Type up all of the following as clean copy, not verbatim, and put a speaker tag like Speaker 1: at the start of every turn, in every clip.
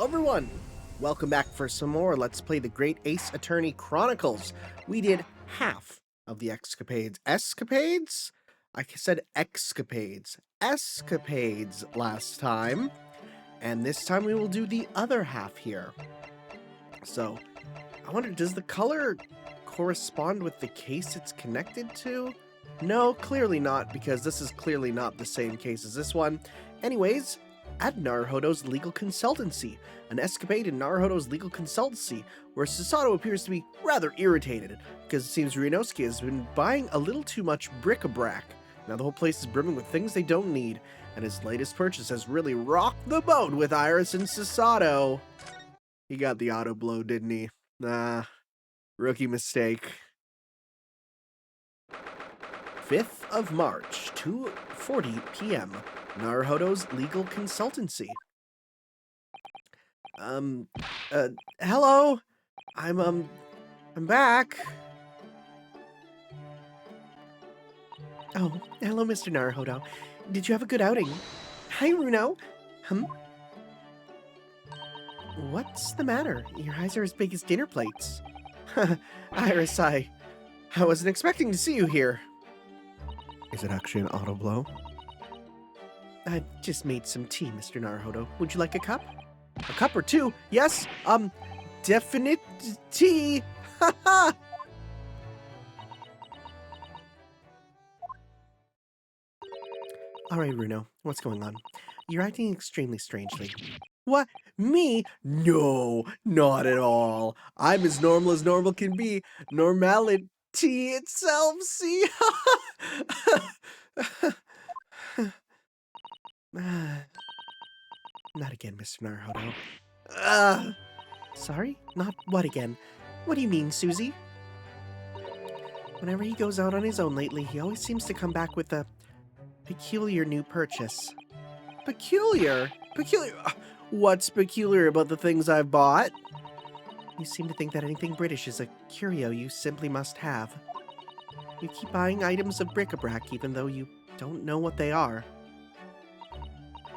Speaker 1: everyone! Welcome back for some more Let's Play the Great Ace Attorney Chronicles. We did half of the escapades. Escapades? I said escapades. Escapades last time. And this time we will do the other half here. So, I wonder, does the color correspond with the case it's connected to? No, clearly not, because this is clearly not the same case as this one. Anyways, at Naruhodo's legal consultancy, an escapade in Naruhodo's legal consultancy, where Susato appears to be rather irritated, because it seems Ryunosuke has been buying a little too much bric-a-brac. Now the whole place is brimming with things they don't need, and his latest purchase has really rocked the boat with Iris and Susato. He got the auto blow, didn't he? Nah, rookie mistake. 5th of March, 2:40 p.m. Naruhodo's legal consultancy. Hello? I'm back. Oh, hello, Mr. Naruhodo. Did you have a good outing? Hi, Runo. What's the matter? Your eyes are as big as dinner plates. Iris, I wasn't expecting to see you here. Is it actually an auto blow? I've just made some tea, Mr. Naruhodo. Would you like a cup? A cup or two? Yes, definite tea! Haha! Alright, Runo, what's going on? You're acting extremely strangely. What? Me? No, not at all. I'm as normal can be. Normality itself, see? Not again, Mr. Naruhodo. Sorry? Not what again? What do you mean, Susie? Whenever he goes out on his own lately, he always seems to come back with a peculiar new purchase. Peculiar? Peculiar? What's peculiar about the things I've bought? You seem to think that anything British is a curio you simply must have. You keep buying items of bric-a-brac even though you don't know what they are.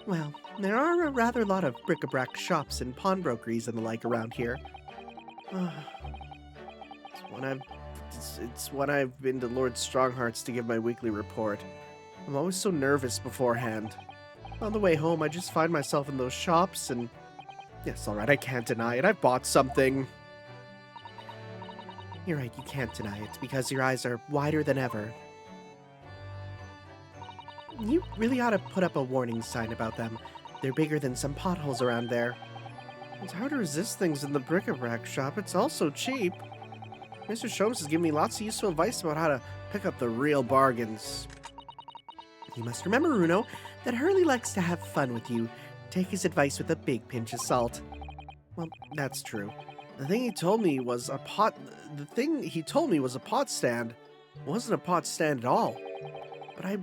Speaker 1: Well, there are a rather lot of bric-a-brac shops and pawnbrokeries and the like around here. It's when I've been to Lord Strongheart's to give my weekly report. I'm always so nervous beforehand. On the way home, I just find myself in those shops and... Yes, alright, I can't deny it. I bought something. You're right, you can't deny it, because your eyes are wider than ever. You really ought to put up a warning sign about them. They're bigger than some potholes around there. It's hard to resist things in the bric-a-brac shop. It's also cheap. Mr. Sholmes has given me lots of useful advice about how to pick up the real bargains. You must remember, Runo, that Hurley likes to have fun with you. Take his advice with a big pinch of salt. Well, that's true. The thing he told me was a pot stand. It wasn't a pot stand at all. But I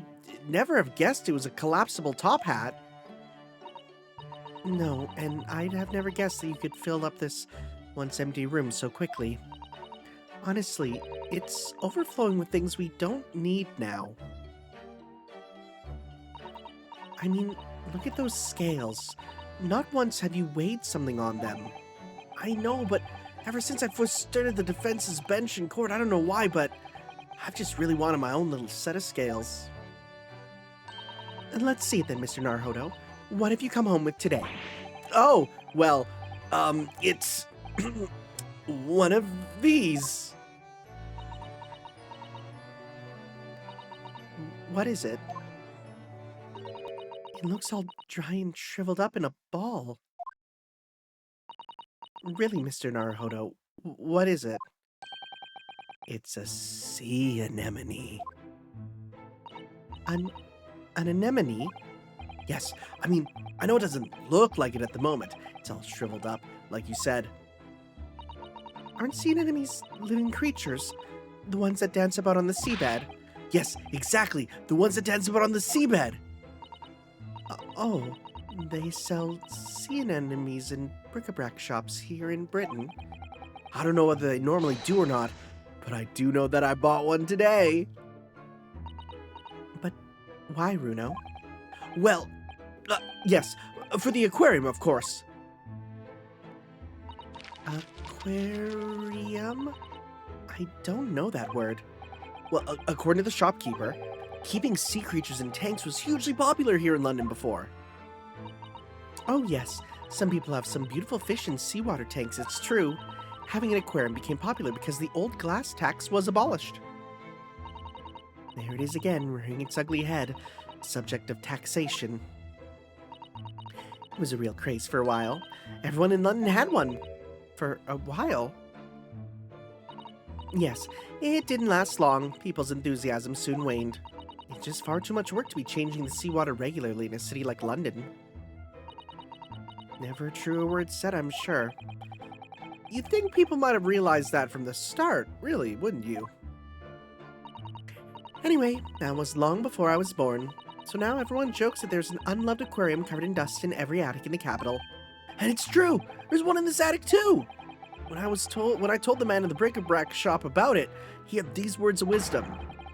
Speaker 1: never have guessed it was a collapsible top hat. No, and I'd have never guessed that you could fill up this once empty room so quickly. Honestly, it's overflowing with things we don't need now. I mean, look at those scales. Not once have you weighed something on them. I know, but ever since I first started the defense's bench in court, I don't know why, but I've just really wanted my own little set of scales. And let's see it then, Mr. Naruhodo. What have you come home with today? Oh, well, it's one of these. What is it? It looks all dry and shriveled up in a ball. Really, Mr. Naruhodo, what is it? It's a sea anemone. An anemone? Yes, I mean, I know it doesn't look like it at the moment. It's all shriveled up, like you said. Aren't sea anemones living creatures? The ones that dance about on the seabed? Yes, exactly, the ones that dance about on the seabed! Oh, they sell sea anemones in bric-a-brac shops here in Britain. I don't know whether they normally do or not, but I do know that I bought one today. But why, Runo? Well, yes, for the aquarium, of course. Aquarium? I don't know that word. Well, according to the shopkeeper, keeping sea creatures in tanks was hugely popular here in London before. Oh, yes. Some people have some beautiful fish in seawater tanks, it's true. Having an aquarium became popular because the old glass tax was abolished. There it is again, rearing its ugly head. Subject of taxation. It was a real craze for a while. Everyone in London had one. For a while. Yes, it didn't last long. People's enthusiasm soon waned. It's just far too much work to be changing the seawater regularly in a city like London. Never a truer word said, I'm sure. You'd think people might have realized that from the start, really, wouldn't you? Anyway, that was long before I was born. So now everyone jokes that there's an unloved aquarium covered in dust in every attic in the capital. And it's true! There's one in this attic too! When I told the man in the bric-a-brac shop about it, he had these words of wisdom.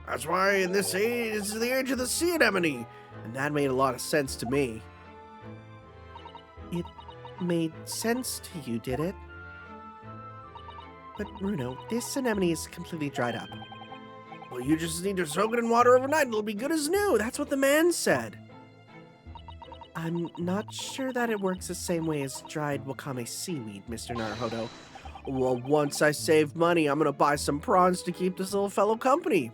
Speaker 1: That's why in this age is the age of the sea anemone. And that made a lot of sense to me. It made sense to you, did it? But Bruno, this anemone is completely dried up. Well, you just need to soak it in water overnight and it'll be good as new. That's what the man said. I'm not sure that it works the same way as dried wakame seaweed, Mr. Naruhodo. Well, once I save money, I'm gonna buy some prawns to keep this little fellow company.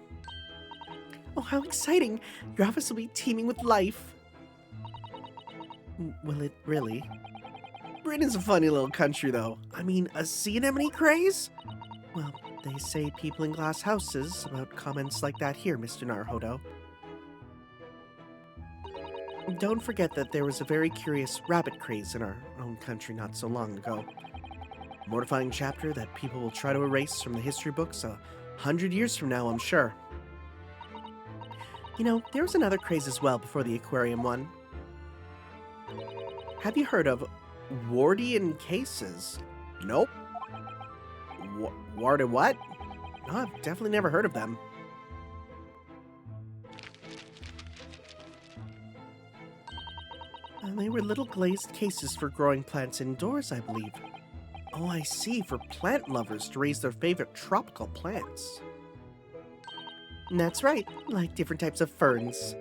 Speaker 1: Oh, how exciting! Your office will be teeming with life. Will it really? Britain's a funny little country, though. I mean, a sea anemone craze? Well, they say people in glass houses about comments like that here, Mr. Naruhodo. Don't forget that there was a very curious rabbit craze in our own country not so long ago. A mortifying chapter that people will try to erase from the history books 100 years from now, I'm sure. You know, there was another craze as well before the aquarium one. Have you heard of Wardian cases? Nope. Warda what? No, I've definitely never heard of them. They were little glazed cases for growing plants indoors, I believe. Oh, I see, for plant lovers to raise their favorite tropical plants. That's right, like different types of ferns.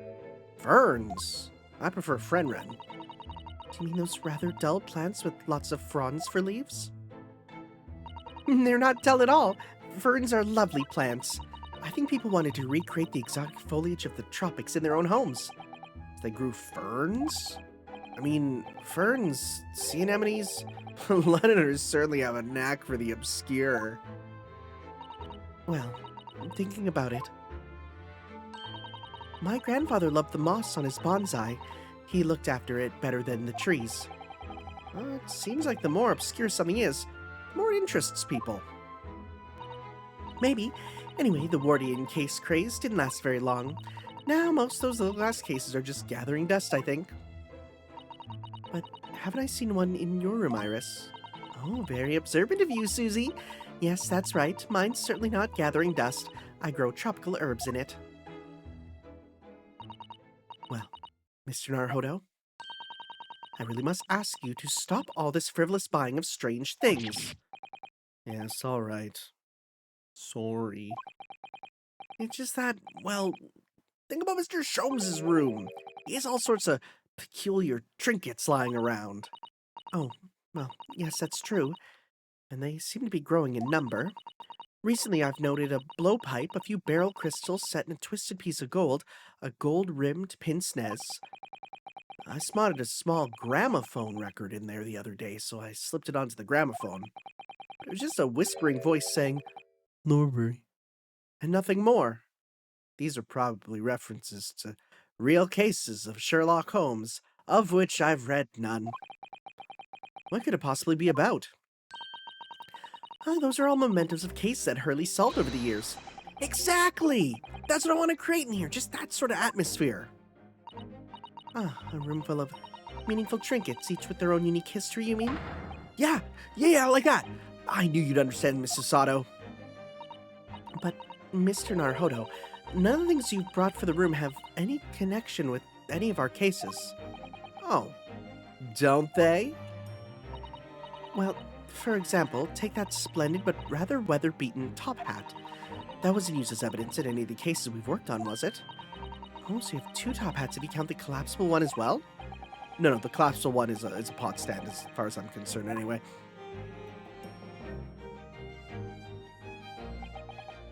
Speaker 1: Ferns? I prefer Frenwren. Do you mean those rather dull plants with lots of fronds for leaves? They're not dull at all. Ferns are lovely plants. I think people wanted to recreate the exotic foliage of the tropics in their own homes. They grew ferns? I mean, ferns, sea anemones, Londoners certainly have a knack for the obscure. Well, thinking about it, my grandfather loved the moss on his bonsai. He looked after it better than the trees. It seems like the more obscure something is, the more it interests people. Maybe. Anyway, the Wardian case craze didn't last very long. Now most of those little glass cases are just gathering dust, I think. But haven't I seen one in your room, Iris? Oh, very observant of you, Susie. Yes, that's right. Mine's certainly not gathering dust. I grow tropical herbs in it. Well, Mr. Naruhodo, I really must ask you to stop all this frivolous buying of strange things. Yes, all right. Sorry. It's just that, well, think about Mr. Sholmes's room. He has all sorts of peculiar trinkets lying around. Oh, well, yes, that's true. And they seem to be growing in number. Recently, I've noted a blowpipe, a few beryl crystals set in a twisted piece of gold, a gold-rimmed pince-nez. I spotted a small gramophone record in there the other day, so I slipped it onto the gramophone. It was just a whispering voice saying, Norbury, and nothing more. These are probably references to real cases of Sherlock Holmes, of which I've read none. What could it possibly be about? Those are all mementos of cases that Hurley solved over the years. Exactly! That's what I want to create in here, just that sort of atmosphere. A room full of meaningful trinkets, each with their own unique history, you mean? Yeah, like that. I knew you'd understand, Mrs. Sato. But, Mr. Naruhodo, none of the things you've brought for the room have any connection with any of our cases. Oh, don't they? Well, For example, take that splendid but rather weather-beaten top hat. That wasn't used as evidence in any of the cases we've worked on, was it? Oh, so you have 2 top hats if you count the collapsible one as well? No, the collapsible one is a pot stand, as far as I'm concerned, anyway.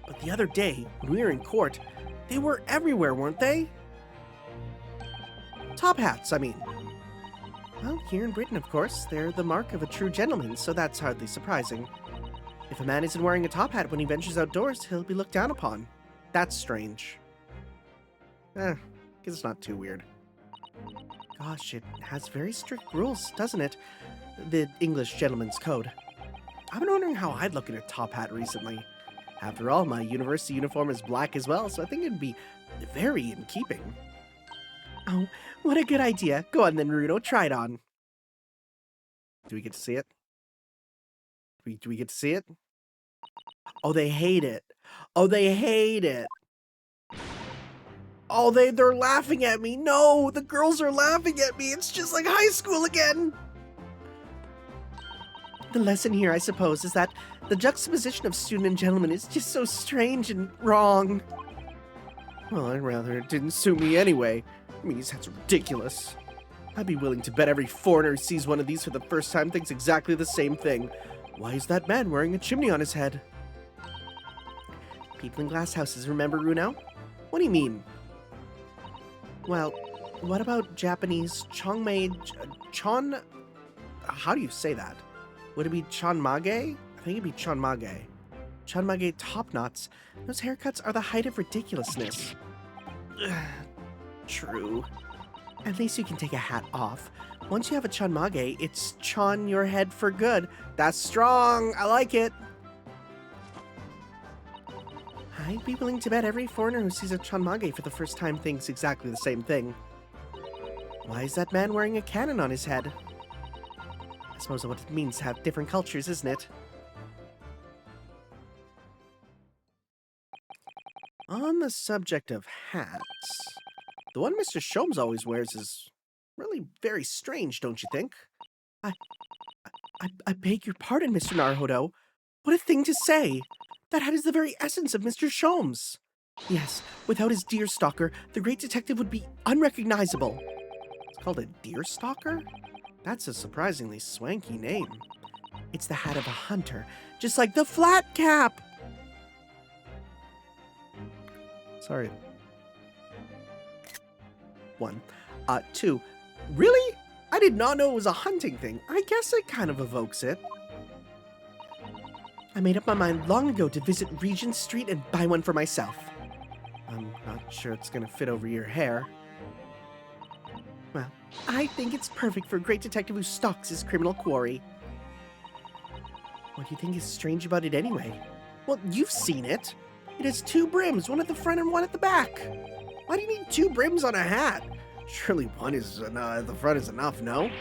Speaker 1: But the other day, when we were in court, they were everywhere, weren't they? Top hats, I mean. Well, here in Britain, of course, they're the mark of a true gentleman, so that's hardly surprising. If a man isn't wearing a top hat when he ventures outdoors, he'll be looked down upon. That's strange. Guess it's not too weird. Gosh, it has very strict rules, doesn't it? The English Gentleman's Code. I've been wondering how I'd look in a top hat recently. After all, my university uniform is black as well, so I think it'd be very in keeping. Oh, what a good idea. Go on then, Rudo, try it on. Do we get to see it? Do we get to see it? Oh, they hate it. Oh, they hate it. Oh, they're laughing at me. No, the girls are laughing at me. It's just like high school again. The lesson here, I suppose, is that the juxtaposition of student and gentleman is just so strange and wrong. Well, I'd rather it didn't suit me anyway. I mean, these hats are ridiculous. I'd be willing to bet every foreigner who sees one of these for the first time thinks exactly the same thing. Why is that man wearing a chimney on his head? People in glass houses, remember, Runo? What do you mean? Well, what about Japanese chon... How do you say that? Would it be chonmage? I think it'd be chonmage. Chonmage top knots. Those haircuts are the height of ridiculousness. True. At least you can take a hat off. Once you have a chonmage, it's chon your head for good. That's strong. I like it. I'd be willing to bet every foreigner who sees a chonmage for the first time thinks exactly the same thing. Why is that man wearing a cannon on his head? I suppose what it means to have different cultures, isn't it? On the subject of hats, the one Mr. Sholmes always wears is really very strange, don't you think? I beg your pardon, Mr. Naruhodo. What a thing to say! That hat is the very essence of Mr. Sholmes. Yes, without his deer stalker, the great detective would be unrecognizable. It's called a deer stalker? That's a surprisingly swanky name. It's the hat of a hunter, just like the flat cap! Sorry. 1. 2. Really? I did not know it was a hunting thing. I guess it kind of evokes it. I made up my mind long ago to visit Regent Street and buy one for myself. I'm not sure it's gonna fit over your hair. Well, I think it's perfect for a great detective who stalks his criminal quarry. What do you think is strange about it anyway? Well, you've seen it. It has 2 brims, one at the front and one at the back. Why do you need 2 brims on a hat? Surely one is at the front is enough, no?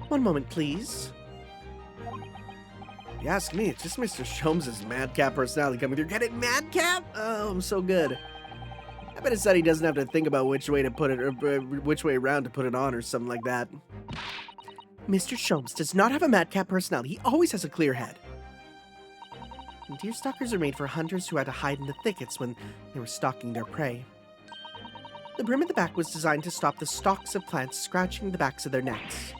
Speaker 1: One moment, please. If you ask me, it's just Mr. Sholmes' madcap personality coming through. Get it, madcap? Oh, I'm so good. I bet it's that he doesn't have to think about which way to put it, or which way around to put it on, or something like that. Mr. Sholmes does not have a madcap personality. He always has a clear head. Deerstalkers are made for hunters who had to hide in the thickets when they were stalking their prey. The brim at the back was designed to stop the stalks of plants scratching the backs of their necks.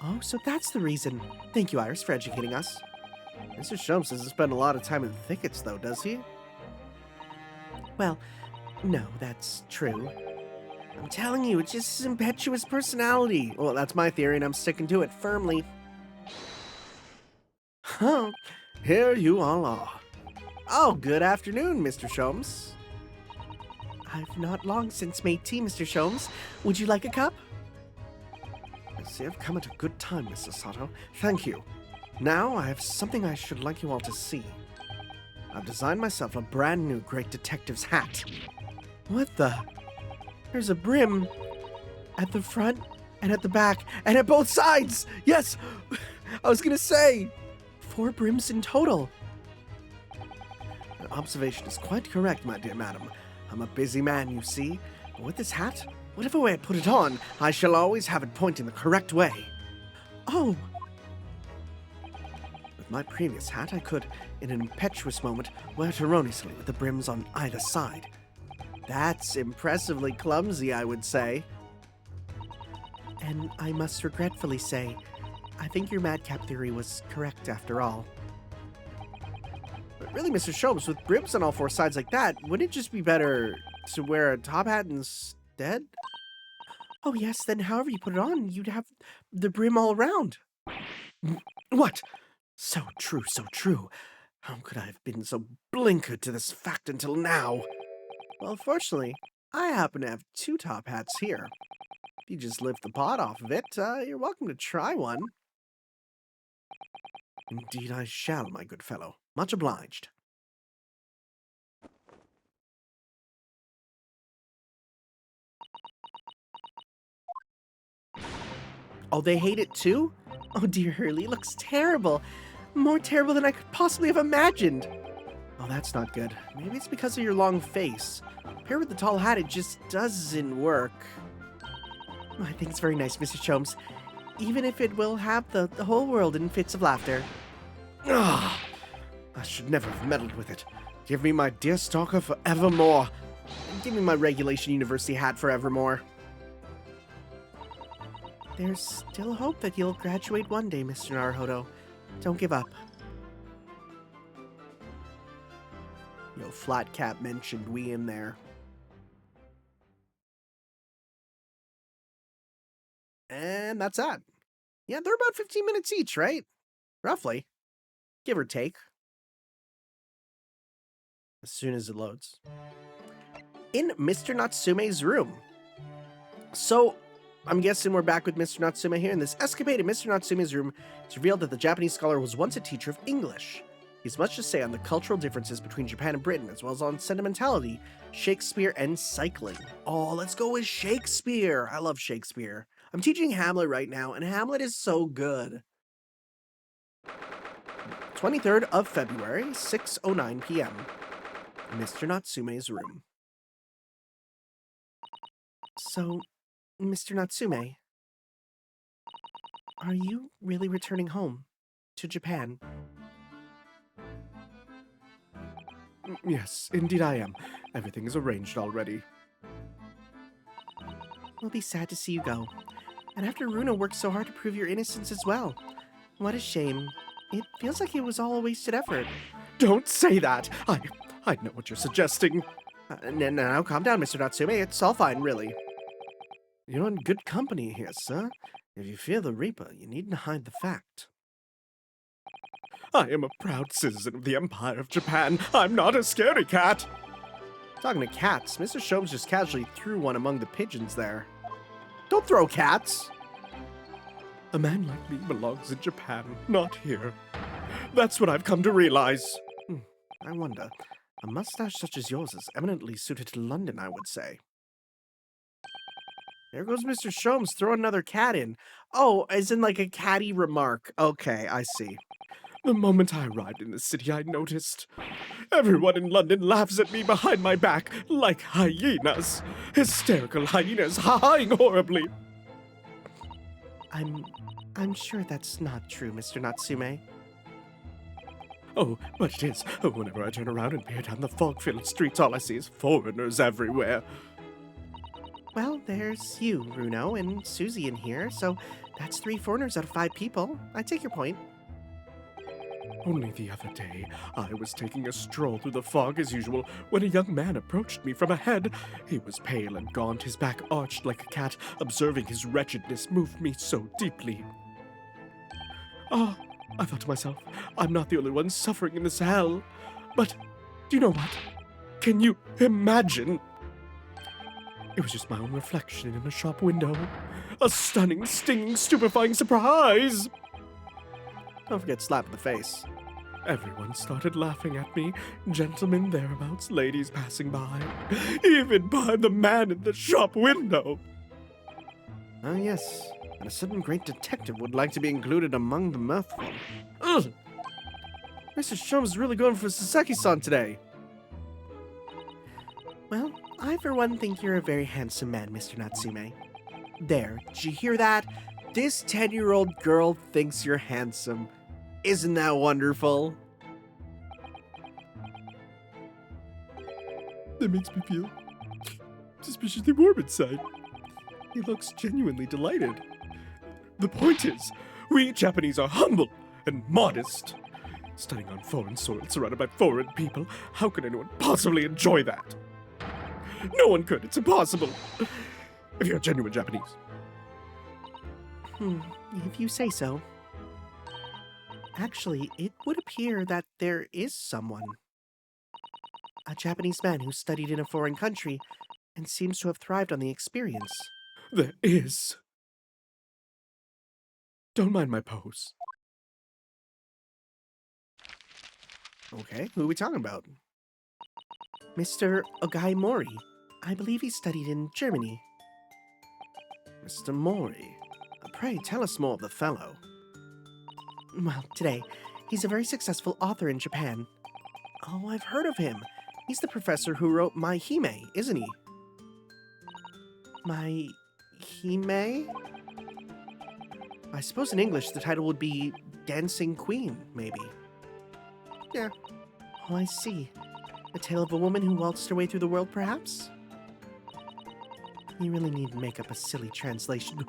Speaker 1: Oh, so that's the reason. Thank you, Iris, for educating us. Mr. Sholmes doesn't spend a lot of time in the thickets, though, does he? Well, no, that's true. I'm telling you, it's just his impetuous personality. Well, that's my theory, and I'm sticking to it firmly. Huh. Here you all are. Oh, good afternoon, Mr. Sholmes. I've not long since made tea, Mr. Sholmes. Would you like a cup? I see I've come at a good time, Mr. Sato. Thank you. Now I have something I should like you all to see. I've designed myself a brand new great detective's hat. What the? There's a brim at the front and at the back and at both sides. Yes, I was gonna say 4 brims in total. Your observation is quite correct, my dear madam. I'm a busy man, you see. But with this hat, whatever way I put it on, I shall always have it pointing the correct way. Oh, My previous hat I could, in an impetuous moment, wear it erroneously with the brims on either side. That's impressively clumsy, I would say. And I must regretfully say, I think your madcap theory was correct after all. But really, Mr. Sholmes, with brims on all four sides like that, wouldn't it just be better to wear a top hat instead? Oh yes, then however you put it on, you'd have the brim all around. What? So true, so true. How could I have been so blinkered to this fact until now? Well, fortunately, I happen to have two top hats here. If you just lift the pot off of it, you're welcome to try one. Indeed I shall, my good fellow. Much obliged. Oh, they hate it too? Oh dear, Hurley, it looks terrible. More terrible than I could possibly have imagined. Oh, that's not good. Maybe it's because of your long face. Paired with the tall hat, it just doesn't work. I think it's very nice, Mr. Sholmes. Even if it will have the whole world in fits of laughter. Ah, I should never have meddled with it. Give me my deer stalker forevermore. And give me my regulation university hat forevermore. There's still hope that you'll graduate one day, Mr. Naruhodo. Don't give up. Yo, Flat Cap mentioned we in there. And that's that. Yeah, they're about 15 minutes each, right? Roughly. Give or take. As soon as it loads. In Mr. Natsume's room. So, I'm guessing we're back with Mr. Natsume here. In this escapade in Mr. Natsume's room, it's revealed that the Japanese scholar was once a teacher of English. He has much to say on the cultural differences between Japan and Britain, as well as on sentimentality, Shakespeare, and cycling. Oh, let's go with Shakespeare. I love Shakespeare. I'm teaching Hamlet right now, and Hamlet is so good. 23rd of February, 6:09 p.m. Mr. Natsume's room. So, Mr. Natsume, are you really returning home to Japan? Yes, indeed I am. Everything is arranged already. We'll be sad to see you go. And after Runa worked so hard to prove your innocence as well. What a shame. It feels like it was all a wasted effort. Don't say that! I know what you're suggesting. Now, calm down, Mr. Natsume. It's all fine, really. You're in good company here, sir. If you fear the Reaper, you needn't hide the fact. I am a proud citizen of the Empire of Japan. I'm not a scaredy cat. Talking to cats, Mr. Sholmes just casually threw one among the pigeons there. Don't throw cats! A man like me belongs in Japan, not here. That's what I've come to realize. I wonder. A mustache such as yours is eminently suited to London, I would say. There goes Mr. Sholmes throwing another cat in. Oh, as in like a catty remark. Okay, I see. The moment I arrived in the city, I noticed. Everyone in London laughs at me behind my back, like hyenas. Hysterical hyenas, ha-haing horribly. I'm sure that's not true, Mr. Natsume. Oh, but it is. Whenever I turn around and peer down the fog-filled streets, all I see is foreigners everywhere. Well, there's you, Runo, and Susie in here, so that's 3 foreigners out of 5 people. I take your point. Only the other day, I was taking a stroll through the fog as usual when a young man approached me from ahead. He was pale and gaunt, his back arched like a cat. Observing his wretchedness moved me so deeply. Ah, I thought to myself, I'm not the only one suffering in this hell. But, do you know what? Can you imagine? It was just my own reflection in a shop window. A stunning, stinging, stupefying surprise! Don't forget slap in the face. Everyone started laughing at me. Gentlemen thereabouts, ladies passing by. Even by the man in the shop window. Ah, yes. And a certain great detective would like to be included among the mirthful. Ugh! Mr. Sholmes is really going for Sasaki-san today. Well, I for one think you're a very handsome man, Mr. Natsume. There, did you hear that? This 10-year-old girl thinks you're handsome. Isn't that wonderful?
Speaker 2: That makes me feel suspiciously warm inside. He looks genuinely delighted. The point is, we Japanese are humble and modest. Studying on foreign soil surrounded by foreign people, how could anyone possibly enjoy that? No one could, it's impossible. If you're a genuine Japanese.
Speaker 1: If you say so. Actually, it would appear that there is someone. A Japanese man who studied in a foreign country and seems to have thrived on the experience.
Speaker 2: There is. Don't mind my pose.
Speaker 1: Okay, who are we talking about? Mr. Ogai Mori. I believe he studied in Germany. Mr. Mori. Pray tell us more of the fellow. Well, today, he's a very successful author in Japan. Oh, I've heard of him. He's the professor who wrote My Hime, isn't he? My Hime? I suppose in English the title would be Dancing Queen, maybe. Yeah. Oh, I see. A tale of a woman who waltzed her way through the world, perhaps? You really need to make up a silly translation.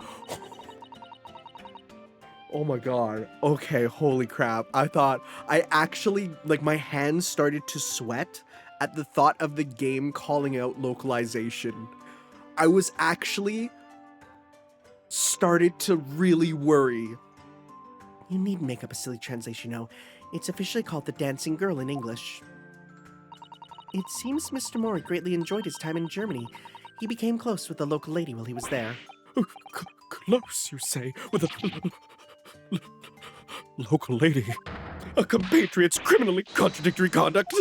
Speaker 1: Oh my god. Okay, holy crap. I actually, like, my hands started to sweat at the thought of the game calling out localization. I was actually started to really worry. You needn't make up a silly translation, no. It's officially called The Dancing Girl in English. It seems Mr. Mori greatly enjoyed his time in Germany. He became close with the local lady while he was there.
Speaker 2: Close, you say, with a local lady? A compatriot's criminally contradictory conduct?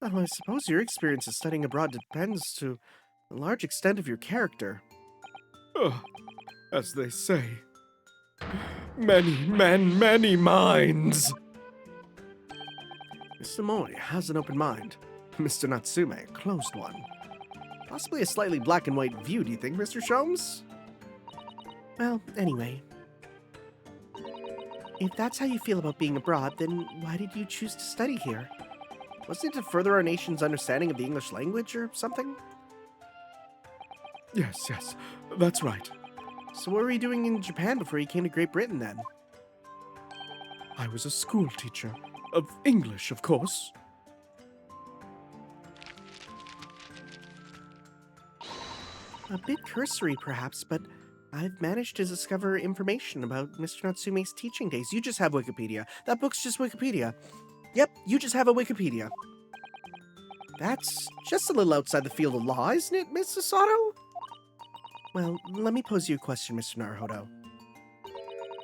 Speaker 1: Well, I suppose your experience of studying abroad depends to a large extent of your character.
Speaker 2: As they say, many men, many minds.
Speaker 1: Mr. Mori has an open mind. Mr. Natsume, a closed one. Possibly a slightly black and white view, do you think, Mr. Sholmes? Well, anyway. If that's how you feel about being abroad, then why did you choose to study here? Wasn't it to further our nation's understanding of the English language or something?
Speaker 2: Yes, that's right.
Speaker 1: So what were you doing in Japan before you came to Great Britain then?
Speaker 2: I was a school teacher. Of English, of course.
Speaker 1: A bit cursory, perhaps, but I've managed to discover information about Mr. Natsume's teaching days. You just have Wikipedia. That book's just Wikipedia. Yep, you just have a Wikipedia. That's just a little outside the field of law, isn't it, Miss Sasato? Well, let me pose you a question, Mr. Naruhodo.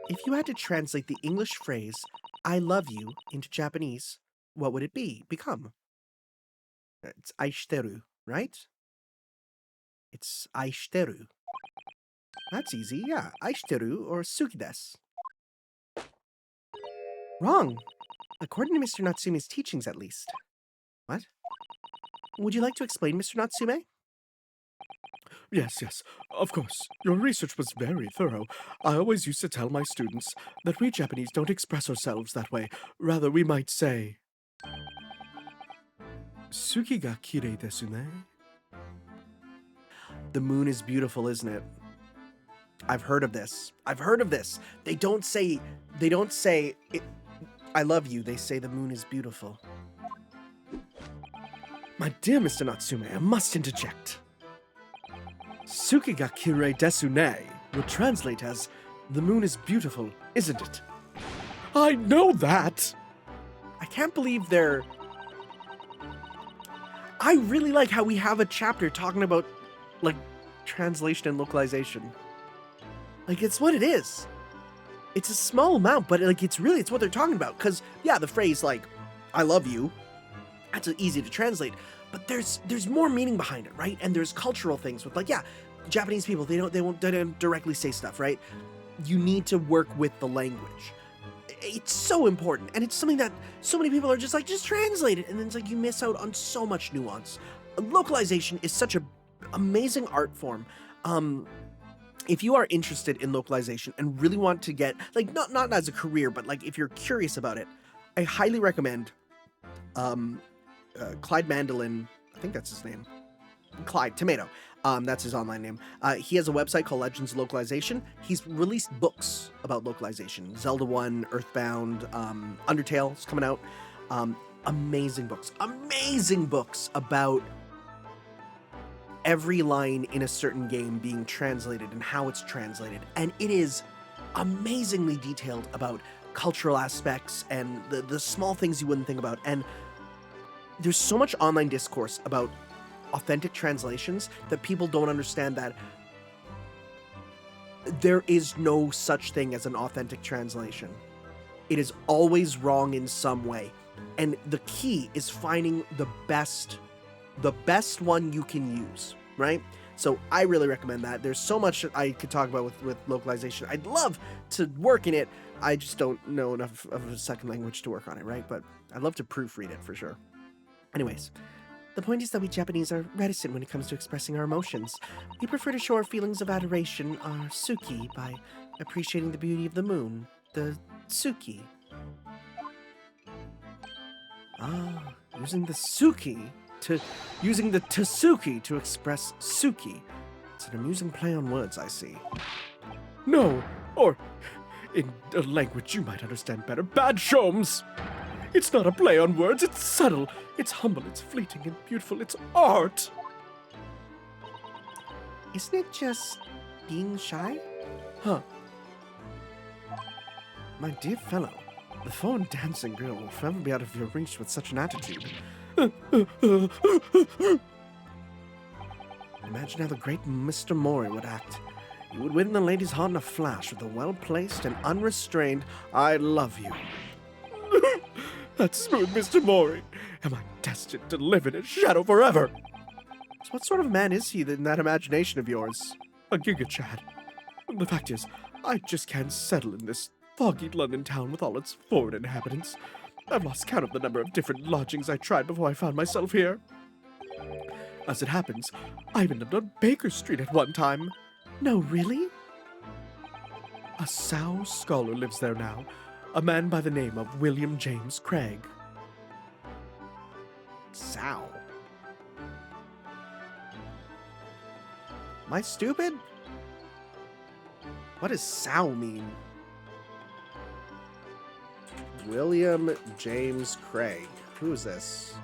Speaker 1: If you had to translate the English phrase, I love you, into Japanese, what would it become? It's aishiteru, right? It's aishiteru. That's easy, yeah. Aishiteru or suki desu. Wrong. According to Mr. Natsume's teachings, at least. What? Would you like to explain, Mr. Natsume?
Speaker 2: Yes, of course. Your research was very thorough. I always used to tell my students that we Japanese don't express ourselves that way. Rather, we might say, Suki ga kirei desu ne.
Speaker 1: The moon is beautiful, isn't it? I've heard of this. They don't say it, I love you. They say the moon is beautiful.
Speaker 2: My dear Mr. Natsume, I must interject. Suki ga kirei desu ne would translate as, the moon is beautiful, isn't it? I know that!
Speaker 1: I can't believe they're... I really like how we have a chapter talking about, like, translation and localization. Like, it's what it is. It's a small amount, but, like, it's what they're talking about. Because, yeah, the phrase, like, I love you, that's easy to translate. But there's more meaning behind it, right? And there's cultural things with, like, yeah, Japanese people, they don't directly say stuff, right? You need to work with the language. It's so important, and it's something that so many people are just like, just translate it, and then it's like you miss out on so much nuance. Localization is such an amazing art form. if you are interested in localization and really want to get, like, not as a career, but like if you're curious about it, I highly recommend Clyde Mandolin. I think that's his name. Clyde Tomato. That's his online name. He has a website called Legends of Localization. He's released books about localization. Zelda 1, Earthbound, Undertale is coming out. Amazing books about every line in a certain game being translated and how it's translated. And it is amazingly detailed about cultural aspects and the small things you wouldn't think about. And there's so much online discourse about authentic translations that people don't understand that there is no such thing as an authentic translation. It is always wrong in some way. And the key is finding the best one you can use, right? So I really recommend that. There's so much I could talk about with localization. I'd love to work in it. I just don't know enough of a second language to work on it, right? But I'd love to proofread it for sure. Anyways, the point is that we Japanese are reticent when it comes to expressing our emotions. We prefer to show our feelings of adoration, our suki, by appreciating the beauty of the moon, the tsuki. Ah, using the tsuki to express suki. It's an amusing play on words, I see.
Speaker 2: No, or in a language you might understand better, bad shoms. It's not a play on words, it's subtle, it's humble, it's fleeting and beautiful, it's art.
Speaker 1: Isn't it just being shy?
Speaker 2: Huh.
Speaker 1: My dear fellow, the foreign dancing girl will forever be out of your reach with such an attitude. Imagine how the great Mr. Mori would act. He would win the lady's heart in a flash with a well-placed and unrestrained, "I love you."
Speaker 2: That smooth Mr. Mori. Am I destined to live in his shadow forever?
Speaker 1: So what sort of man is he in that imagination of yours?
Speaker 2: A Giga Chad. The fact is, I just can't settle in this foggy London town with all its foreign inhabitants. I've lost count of the number of different lodgings I tried before I found myself here. As it happens, I even lived on Baker Street at one time.
Speaker 1: No, really?
Speaker 2: A Sow scholar lives there now, a man by the name of William James Craig.
Speaker 1: Sow? Am I stupid? What does sow mean? William James Craig. Who is this?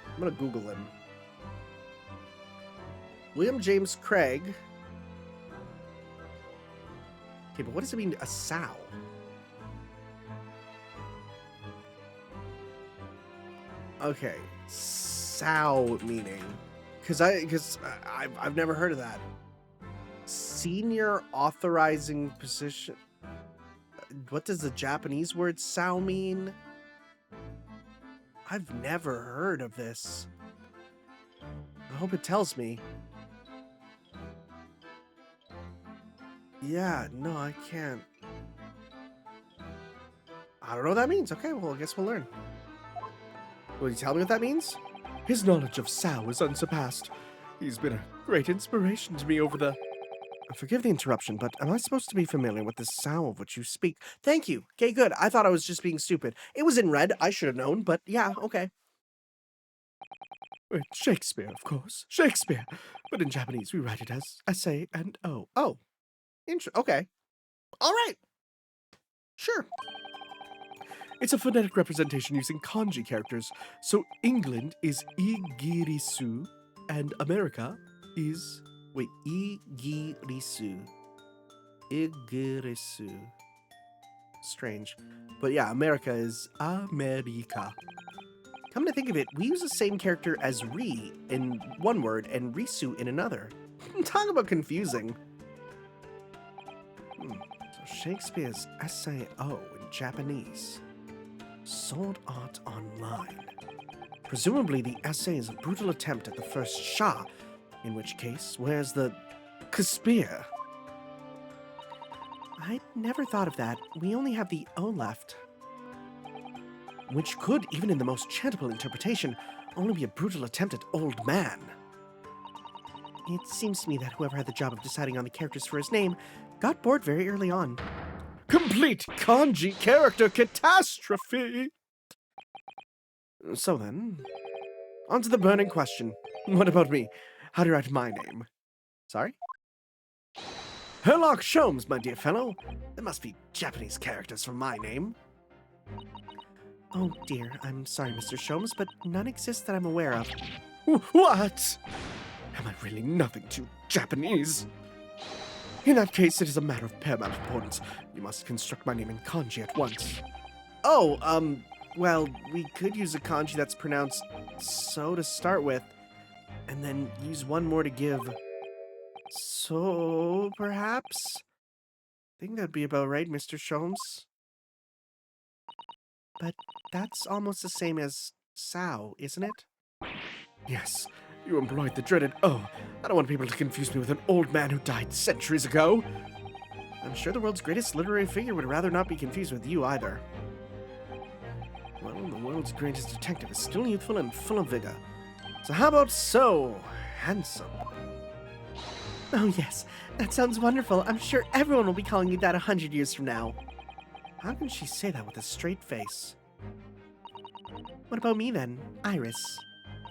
Speaker 1: I'm gonna Google him. William James Craig. Okay, but what does it mean, a sow? Okay, sow meaning, because I've never heard of that. Senior authorizing position. What does the Japanese word sow mean? I've never heard of this. I hope it tells me. Yeah, no, I can't. I don't know what that means. Okay, well, I guess we'll learn. Will you tell me what that means?
Speaker 2: His knowledge of Sow is unsurpassed. He's been a great inspiration to me over the...
Speaker 1: Forgive the interruption, but am I supposed to be familiar with the sow of which you speak? Thank you. Okay, good. I thought I was just being stupid. It was in red. I should have known, but yeah, okay.
Speaker 2: It's Shakespeare, of course. Shakespeare. But in Japanese, we write it as S-A-N-O.
Speaker 1: Oh. Okay. All right. Sure.
Speaker 2: It's a phonetic representation using kanji characters. So England is Igirisu, and America is...
Speaker 1: Wait, Igirisu. Igirisu. Strange. But yeah, America is America. Come to think of it, we use the same character as Ri in one word and Risu in another. Talk about confusing. So Shakespeare's SAO in Japanese. Sword Art Online. Presumably the essay is a brutal attempt at the first Shah, in which case, where's the Shakespeare? I never thought of that. We only have the O left. Which could, even in the most charitable interpretation, only be a brutal attempt at old man. It seems to me that whoever had the job of deciding on the characters for his name got bored very early on.
Speaker 2: Complete kanji character catastrophe!
Speaker 1: So then, on to the burning question. What about me? How do you write my name? Sorry? Herlock Sholmes, my dear fellow. There must be Japanese characters for my name. Oh dear, I'm sorry, Mr. Sholmes, but none exist that I'm aware of.
Speaker 2: What? Am I really nothing too Japanese? In that case, it is a matter of paramount importance. You must construct my name in kanji at once.
Speaker 1: Oh, well, we could use a kanji that's pronounced so to start with, and then use one more to give. So, perhaps? I think that'd be about right, Mr. Sholmes. But that's almost the same as Sao, isn't it?
Speaker 2: Yes, you employed the dreaded O. I don't want people to confuse me with an old man who died centuries ago.
Speaker 1: I'm sure the world's greatest literary figure would rather not be confused with you either. Well, the world's greatest detective is still youthful and full of vigor. So how about so handsome? Oh yes, that sounds wonderful. I'm sure everyone will be calling you that 100 years from now. How can she say that with a straight face? What about me then, Iris?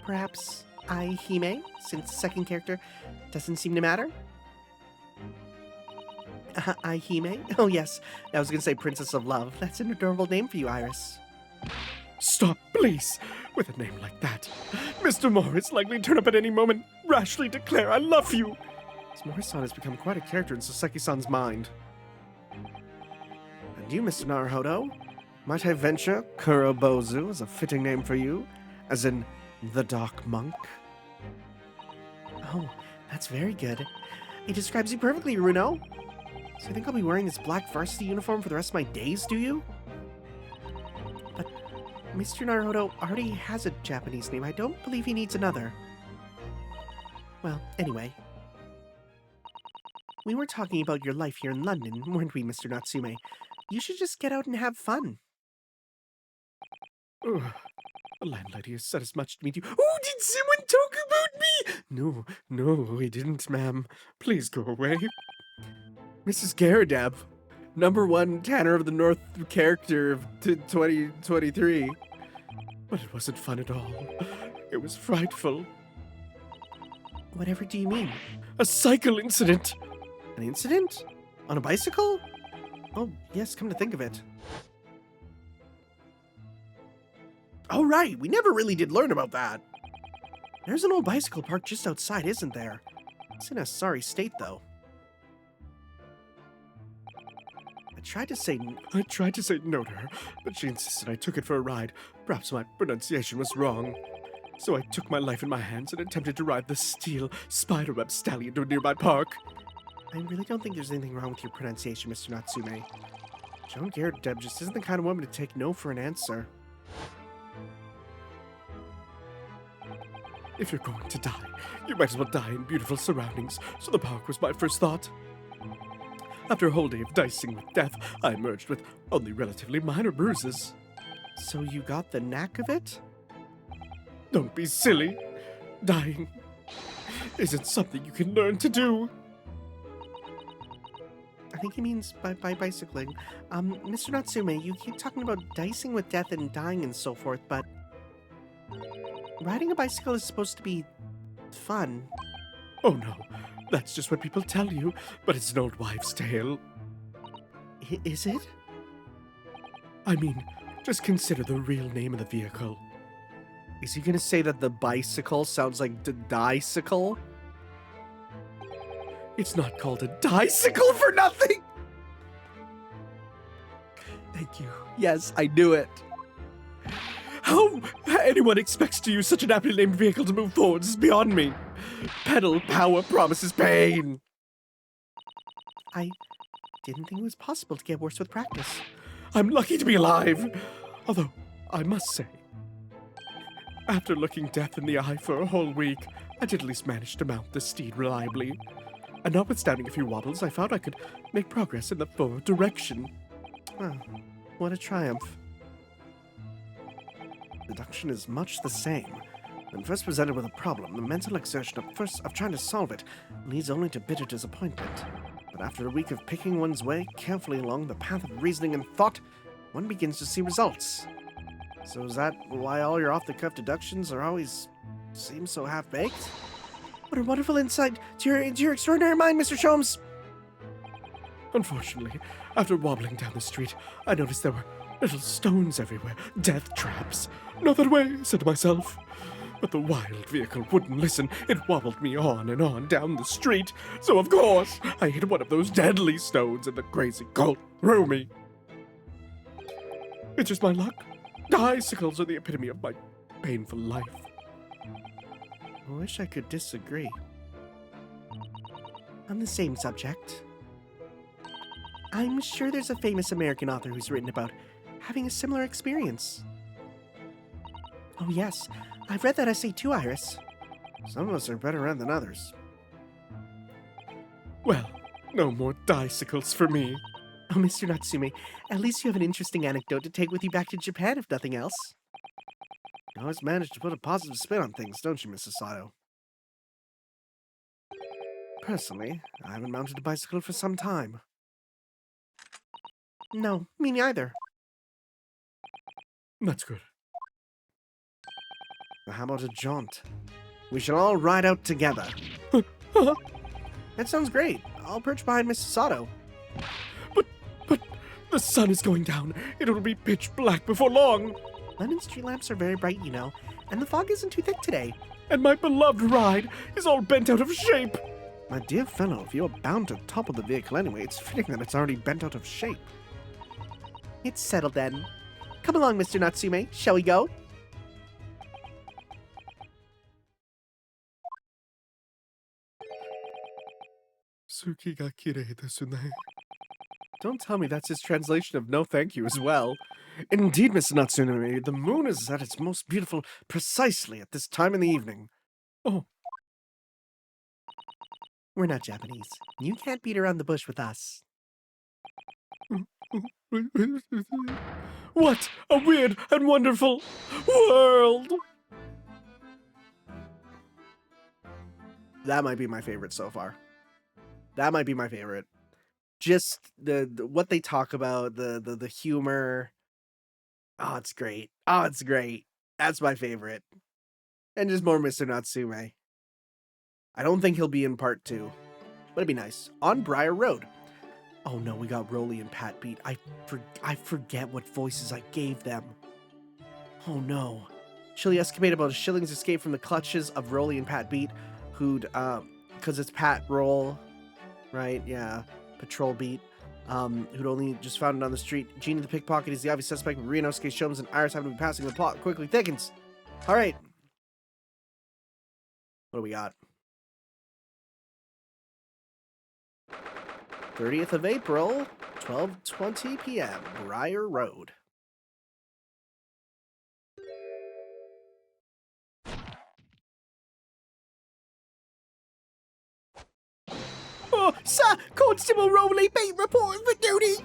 Speaker 1: Perhaps Aihime, since the second character doesn't seem to matter? Aihime? Oh yes, I was gonna say Princess of Love. That's an adorable name for you, Iris.
Speaker 2: Stop, please! With a name like that, Mr. Morris likely turn up at any moment, rashly declare I love you!
Speaker 1: This Morris-san has become quite a character in Soseki-san's mind. And you, Mr. Naruhodo? Might I venture Kurobozu is a fitting name for you? As in, the Dark Monk? Oh, that's very good. It describes you perfectly, Runo. So you think I'll be wearing this black varsity uniform for the rest of my days, do you? But Mr. Naruhodo already has a Japanese name. I don't believe he needs another. Well, anyway. We were talking about your life here in London, weren't we, Mr. Natsume? You should just get out and have fun.
Speaker 2: Ugh. The landlady has said as much to me to you. Oh, did someone talk about me? No, he didn't, ma'am. Please go away.
Speaker 1: Mrs. Garadab, #1 Tanner of the North character of 2023.
Speaker 2: But it wasn't fun at all. It was frightful.
Speaker 1: Whatever do you mean?
Speaker 2: A cycle incident.
Speaker 1: An incident? On a bicycle? Oh, yes, come to think of it. Oh, right, we never really did learn about that. There's an old bicycle parked just outside, isn't there? It's in a sorry state, though. I tried to say
Speaker 2: no to her, but she insisted I took it for a ride. Perhaps my pronunciation was wrong. So I took my life in my hands and attempted to ride the steel spiderweb stallion to a nearby park.
Speaker 1: I really don't think there's anything wrong with your pronunciation, Mr. Natsume. Joan Garadeb just isn't the kind of woman to take no for an answer.
Speaker 2: If you're going to die, you might as well die in beautiful surroundings, so the park was my first thought. After a whole day of dicing with death, I emerged with only relatively minor bruises.
Speaker 1: So you got the knack of it?
Speaker 2: Don't be silly. Dying isn't something you can learn to do.
Speaker 1: I think he means by bicycling. Mr. Natsume, you keep talking about dicing with death and dying and so forth, but riding a bicycle is supposed to be fun.
Speaker 2: Oh no, that's just what people tell you, but it's an old wives' tale.
Speaker 1: Is it?
Speaker 2: I mean, just consider the real name of the vehicle.
Speaker 1: Is he gonna say that the bicycle sounds like the dicycle?
Speaker 2: It's not called a dicycle for nothing!
Speaker 1: Thank you. Yes, I knew it.
Speaker 2: How anyone expects to use such an aptly named vehicle to move forward is beyond me. Pedal power promises pain.
Speaker 1: I didn't think it was possible to get worse with practice.
Speaker 2: I'm lucky to be alive. Although, I must say, after looking death in the eye for a whole week, I did at least manage to mount the steed reliably. And notwithstanding a few wobbles, I found I could make progress in the forward direction.
Speaker 1: Oh, what a triumph. Deduction is much the same. When first presented with a problem, the mental exertion of trying to solve it leads only to bitter disappointment. But after a week of picking one's way carefully along the path of reasoning and thought, one begins to see results. So is that why all your off-the-cuff deductions seem so half-baked? What a wonderful insight into your extraordinary mind, Mr. Sholmes!
Speaker 2: Unfortunately, after wobbling down the street, I noticed there were little stones everywhere, death traps. Not that way, I said to myself. But the wild vehicle wouldn't listen. It wobbled me on and on down the street. So of course, I hit one of those deadly stones and the crazy colt threw me. It's just my luck. Icicles are the epitome of my painful life.
Speaker 1: I wish I could disagree. On the same subject, I'm sure there's a famous American author who's written about having a similar experience. Oh yes, I've read that essay too, Iris. Some of us are better read than others.
Speaker 2: Well, no more icicles for me.
Speaker 1: Oh, Mr. Natsume, at least you have an interesting anecdote to take with you back to Japan, if nothing else. You always manage to put a positive spin on things, don't you, Mrs. Sato? Personally, I haven't mounted a bicycle for some time. No, me neither.
Speaker 2: That's good.
Speaker 1: Now how about a jaunt? We should all ride out together. That sounds great. I'll perch behind Mrs. Sato.
Speaker 2: But the sun is going down. It'll be pitch black before long.
Speaker 1: London street lamps are very bright, you know, and the fog isn't too thick today.
Speaker 2: And my beloved ride is all bent out of shape.
Speaker 1: My dear fellow, if you're bound to topple the vehicle anyway, it's fitting that it's already bent out of shape. It's settled then. Come along, Mr. Natsume. Shall we go?
Speaker 2: Tsuki ga kirei desu ne.
Speaker 1: Don't tell me that's his translation of no thank you as well. Indeed, Mr. Natsume, the moon is at its most beautiful precisely at this time in the evening.
Speaker 2: Oh.
Speaker 1: We're not Japanese. You can't beat around the bush with us.
Speaker 2: What a weird and wonderful world!
Speaker 1: That might be my favorite so far. That might be my favorite. Just the what they talk about, the humor. Oh, it's great. Oh, it's great. That's my favorite. And just more Mr. Natsume. I don't think he'll be in part 2, but it'd be nice. On Briar Road. Oh no, we got Rolly and Pat beat. I forget what voices I gave them. Oh no. Chilly escapade about a shilling's escape from the clutches of Rolly and Pat Beat, who'd, because it's Pat Roll, right? Yeah, Patrol Beat, who'd only just found it on the street. Genie the pickpocket is the obvious suspect, but Ryunosuke, Sholmes, and Iris happen to be passing. The plot quickly thickens. All right. What do we got? 30th of April, 12:20 p.m., Briar Road. Oh, sir, Constable Rowley Beat reporting for duty.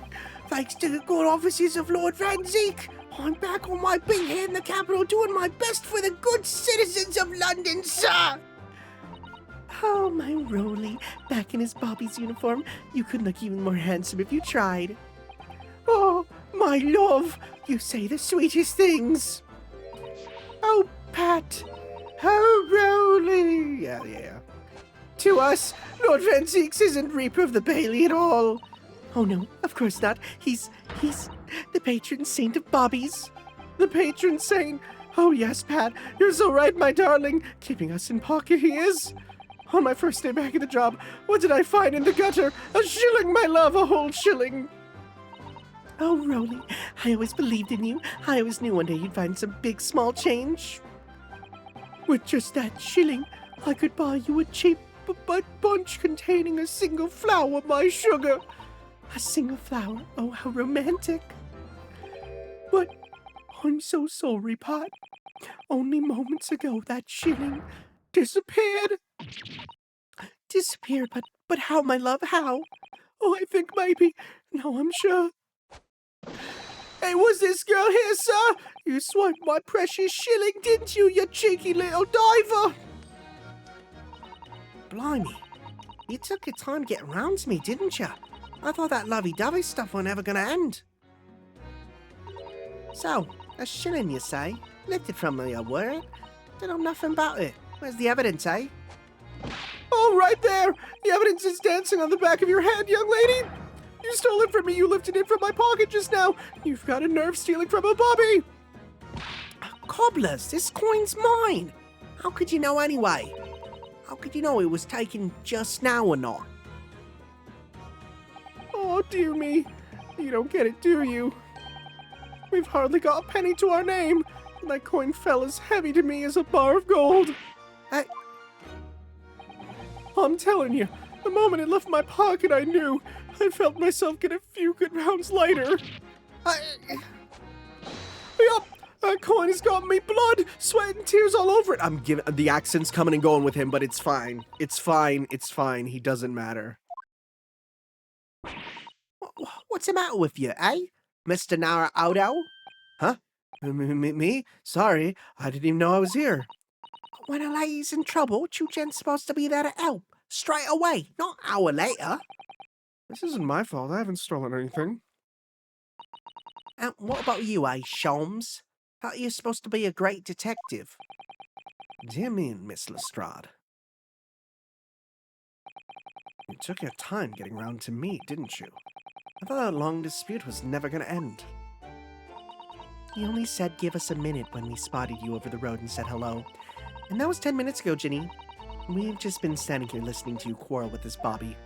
Speaker 1: Thanks to the good offices of Lord Van Zeek, I'm back on my beat here in the capital doing my best for the good citizens of London, sir. Oh, my Rowley, back in his Bobby's uniform. You could look even more handsome if you tried. Oh, my love, you say the sweetest things. Oh, Pat. Oh, Rowley. Yeah. To us, Lord Van Zeeks isn't Reaper of the Bailey at all. Oh, no, of course not. He's the patron saint of Bobby's. The patron saint. Oh, yes, Pat, you're so right, my darling. Keeping us in pocket he is. On my first day back at the job, what did I find in the gutter? A shilling, my love, a whole shilling. Oh, Rowley, I always believed in you. I always knew one day you'd find some big, small change. With just that shilling, I could buy you a cheap bunch containing a single flower, my sugar. A single flower? Oh, how romantic. But I'm so sorry, Pot. Only moments ago that shilling disappeared. Disappeared? But how, my love, how? Oh, I think maybe. No, I'm sure.
Speaker 2: Hey, was this girl here, sir? You swiped my precious shilling, didn't you, you cheeky little diver?
Speaker 1: Blimey, you took your time getting round to me, didn't you? I thought that lovey-dovey stuff was never gonna end. So, a shilling, you say? Lifted from me, I word. Don't know nothing about it. Where's the evidence, eh?
Speaker 2: Oh, right there! The evidence is dancing on the back of your head, young lady! You stole it from me, you lifted it from my pocket just now! You've got a nerve stealing from a bobby!
Speaker 1: Cobblers, this coin's mine! How could you know anyway? How could you know it was taken just now or not?
Speaker 2: Oh, dear me. You don't get it, do you? We've hardly got a penny to our name, and that coin fell as heavy to me as a bar of gold. I'm telling you, the moment it left my pocket, I knew. I felt myself get a few good rounds lighter. Yup, that coin has got me blood, sweat, and tears all over it.
Speaker 1: I'm giving the accent's coming and going with him, but it's fine. It's fine. It's fine. He doesn't matter. What's the matter with you, eh, Mr. Naruto? Huh? Me? Sorry, I didn't even know I was here. When a lady's in trouble, you gents supposed to be there to help. Straight away, not an hour later.
Speaker 2: This isn't my fault. I haven't stolen anything.
Speaker 1: And what about you, eh, Sholmes? Thought you were supposed to be a great detective. Dear me, Miss Lestrade. You took your time getting round to me, didn't you? I thought that long dispute was never going to end. He only said give us a minute when we spotted you over the road and said hello. And that was 10 minutes ago, Ginny. We've just been standing here listening to you quarrel with this Bobby.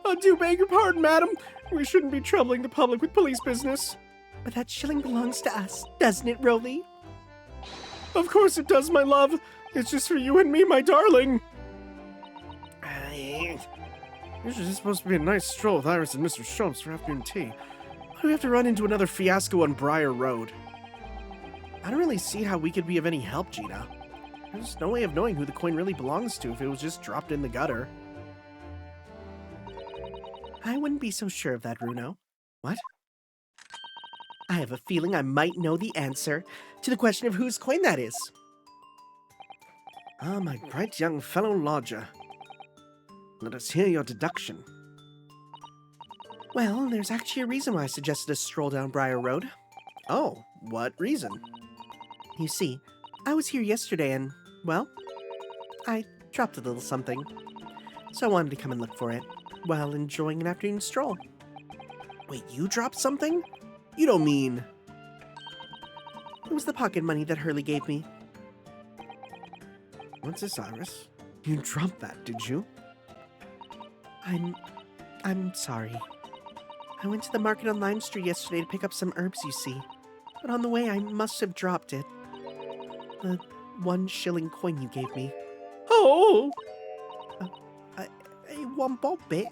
Speaker 2: I do beg your pardon, madam. We shouldn't be troubling the public with police business.
Speaker 1: But that shilling belongs to us, doesn't it, Roly?
Speaker 2: Of course it does, my love. It's just for you and me, my darling. This is supposed to be a nice stroll with Iris and Mr. Sholmes for afternoon tea. Why do we have to run into another fiasco on Briar Road?
Speaker 1: I don't really see how we could be of any help, Gina. There's no way of knowing who the coin really belongs to if it was just dropped in the gutter. I wouldn't be so sure of that, Runo. What? I have a feeling I might know the answer to the question of whose coin that is. Ah, my bright young fellow lodger. Let us hear your deduction. Well, there's actually a reason why I suggested a stroll down Briar Road. Oh, what reason? You see, I was here yesterday and, well, I dropped a little something. So I wanted to come and look for it, while enjoying an afternoon stroll. Wait, you dropped something? You don't mean... It was the pocket money that Hurley gave me. What's this, Iris? You dropped that, did you? I'm sorry. I went to the market on Lime Street yesterday to pick up some herbs, you see. But on the way, I must have dropped it. The 1 shilling coin you gave me.
Speaker 2: Oh!
Speaker 1: A 1 bob bit?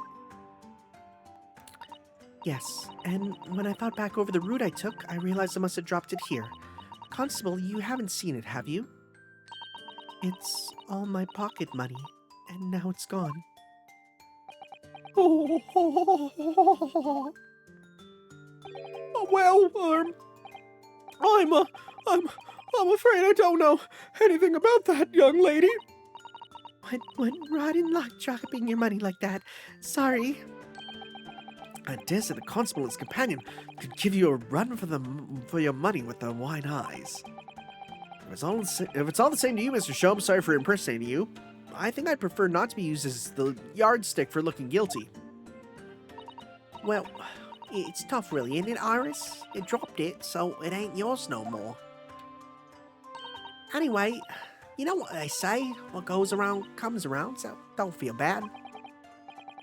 Speaker 1: Yes, and when I thought back over the route I took, I realized I must have dropped it here. Constable, you haven't seen it, have you? It's all my pocket money, and now it's gone.
Speaker 2: Oh, well, I'm afraid I don't know anything about that, young lady.
Speaker 1: What went right in luck dropping your money like that? Sorry. I dare say the constable and his companion could give you a run for your money with their wide eyes. If it's all the same to you, Mr. Shaw, I'm sorry for impersonating you. I think I'd prefer not to be used as the yardstick for looking guilty. Well, it's tough really, isn't it, Iris? You dropped it, so it ain't yours no more. Anyway, you know what they say, what goes around comes around, so don't feel bad.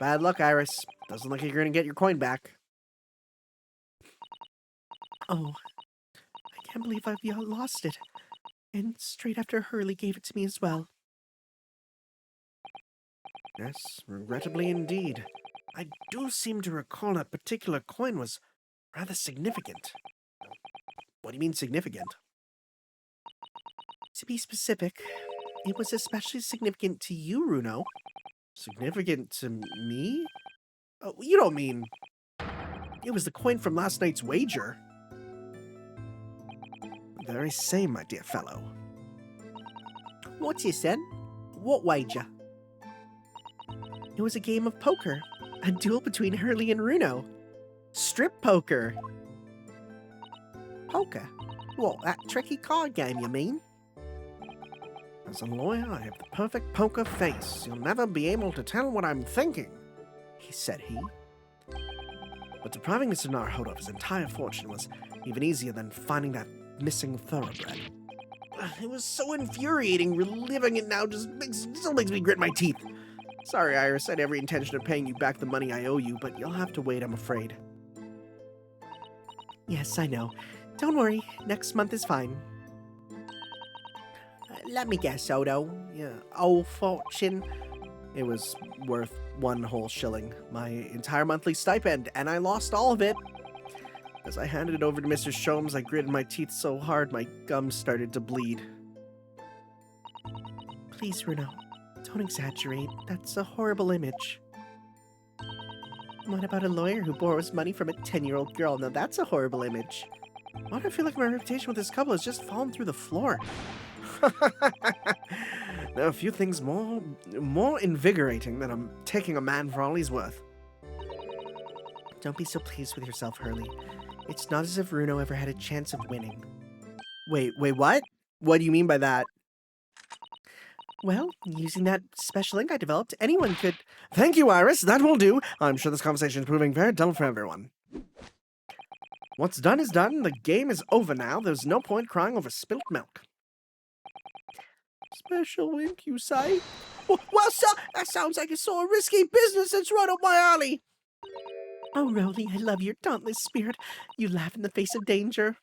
Speaker 1: Bad luck, Iris. Doesn't look like you're gonna get your coin back. Oh, I can't believe I've lost it. And straight after Hurley gave it to me as well. Yes, regrettably indeed. I do seem to recall that particular coin was rather significant. What do you mean significant? To be specific, it was especially significant to you, Runo. Significant to me? Oh, you don't mean... It was the coin from last night's wager. The very same, my dear fellow. What's this then? What wager? It was a game of poker. A duel between Hurley and Runo. Strip poker. Poker? What, that tricky card game, you mean? As a lawyer, I have the perfect poker face. You'll never be able to tell what I'm thinking, said he. But depriving Mr. Naruhodo of his entire fortune was even easier than finding that missing thoroughbred. It was so infuriating. Reliving it now still makes me grit my teeth. Sorry, Iris, I had every intention of paying you back the money I owe you, but you'll have to wait, I'm afraid. Yes, I know. Don't worry, next month is fine. Let me guess, Odo. Yeah, old fortune. It was worth 1 whole shilling, my entire monthly stipend, and I lost all of it. As I handed it over to Mr. Sholmes, I gritted my teeth so hard my gums started to bleed. Please, Runo, don't exaggerate. That's a horrible image. What about a lawyer who borrows money from a 10-year-old girl? Now that's a horrible image. Why do I feel like my reputation with this couple has just fallen through the floor? There are a few things more invigorating than taking a man for all he's worth. Don't be so pleased with yourself, Hurley. It's not as if Runo ever had a chance of winning. Wait, what? What do you mean by that? Well, using that special ink I developed, anyone could... Thank you, Iris, that will do. I'm sure this conversation is proving very dull for everyone. What's done is done. The game is over now. There's no point crying over spilt milk. Special ink, you say? Well, sir, that sounds like a sort of risky business that's right up my alley. Oh, Rowley, I love your dauntless spirit. You laugh in the face of danger.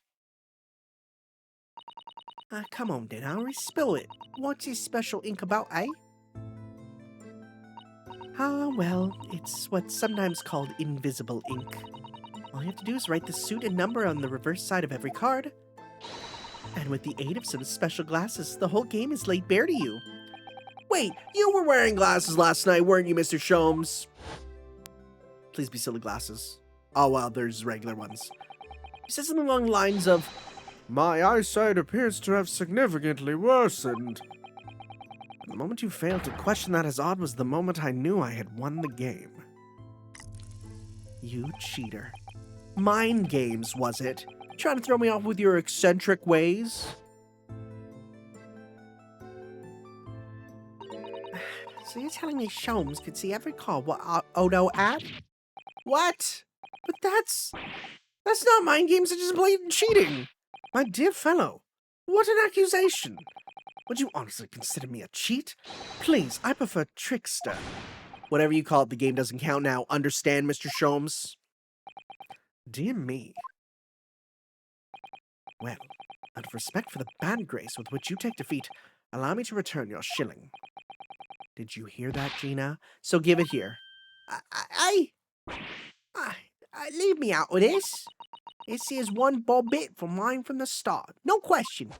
Speaker 1: Come on, then, Iris, spill it. What's this special ink about, eh? Well, it's what's sometimes called invisible ink. All you have to do is write the suit and number on the reverse side of every card. And with the aid of some special glasses, the whole game is laid bare to you. Wait, you were wearing glasses last night, weren't you, Mr. Sholmes? Please be silly glasses. Oh, well, there's regular ones. He says something along the lines of, my eyesight appears to have significantly worsened. And the moment you failed to question that as odd was the moment I knew I had won the game. You cheater. Mind games, was it? Trying to throw me off with your eccentric ways? So you're telling me Sholmes could see every card what Odo had? What? But that's not mind games, it's just blatant cheating. My dear fellow, what an accusation. Would you honestly consider me a cheat? Please, I prefer trickster. Whatever you call it, the game doesn't count now. Understand, Mr. Sholmes? Dear me. Well, out of respect for the bad grace with which you take defeat, allow me to return your shilling. Did you hear that, Gina? So give it here. Leave me out of this. This is 1 bob bit for mine from the start. No question.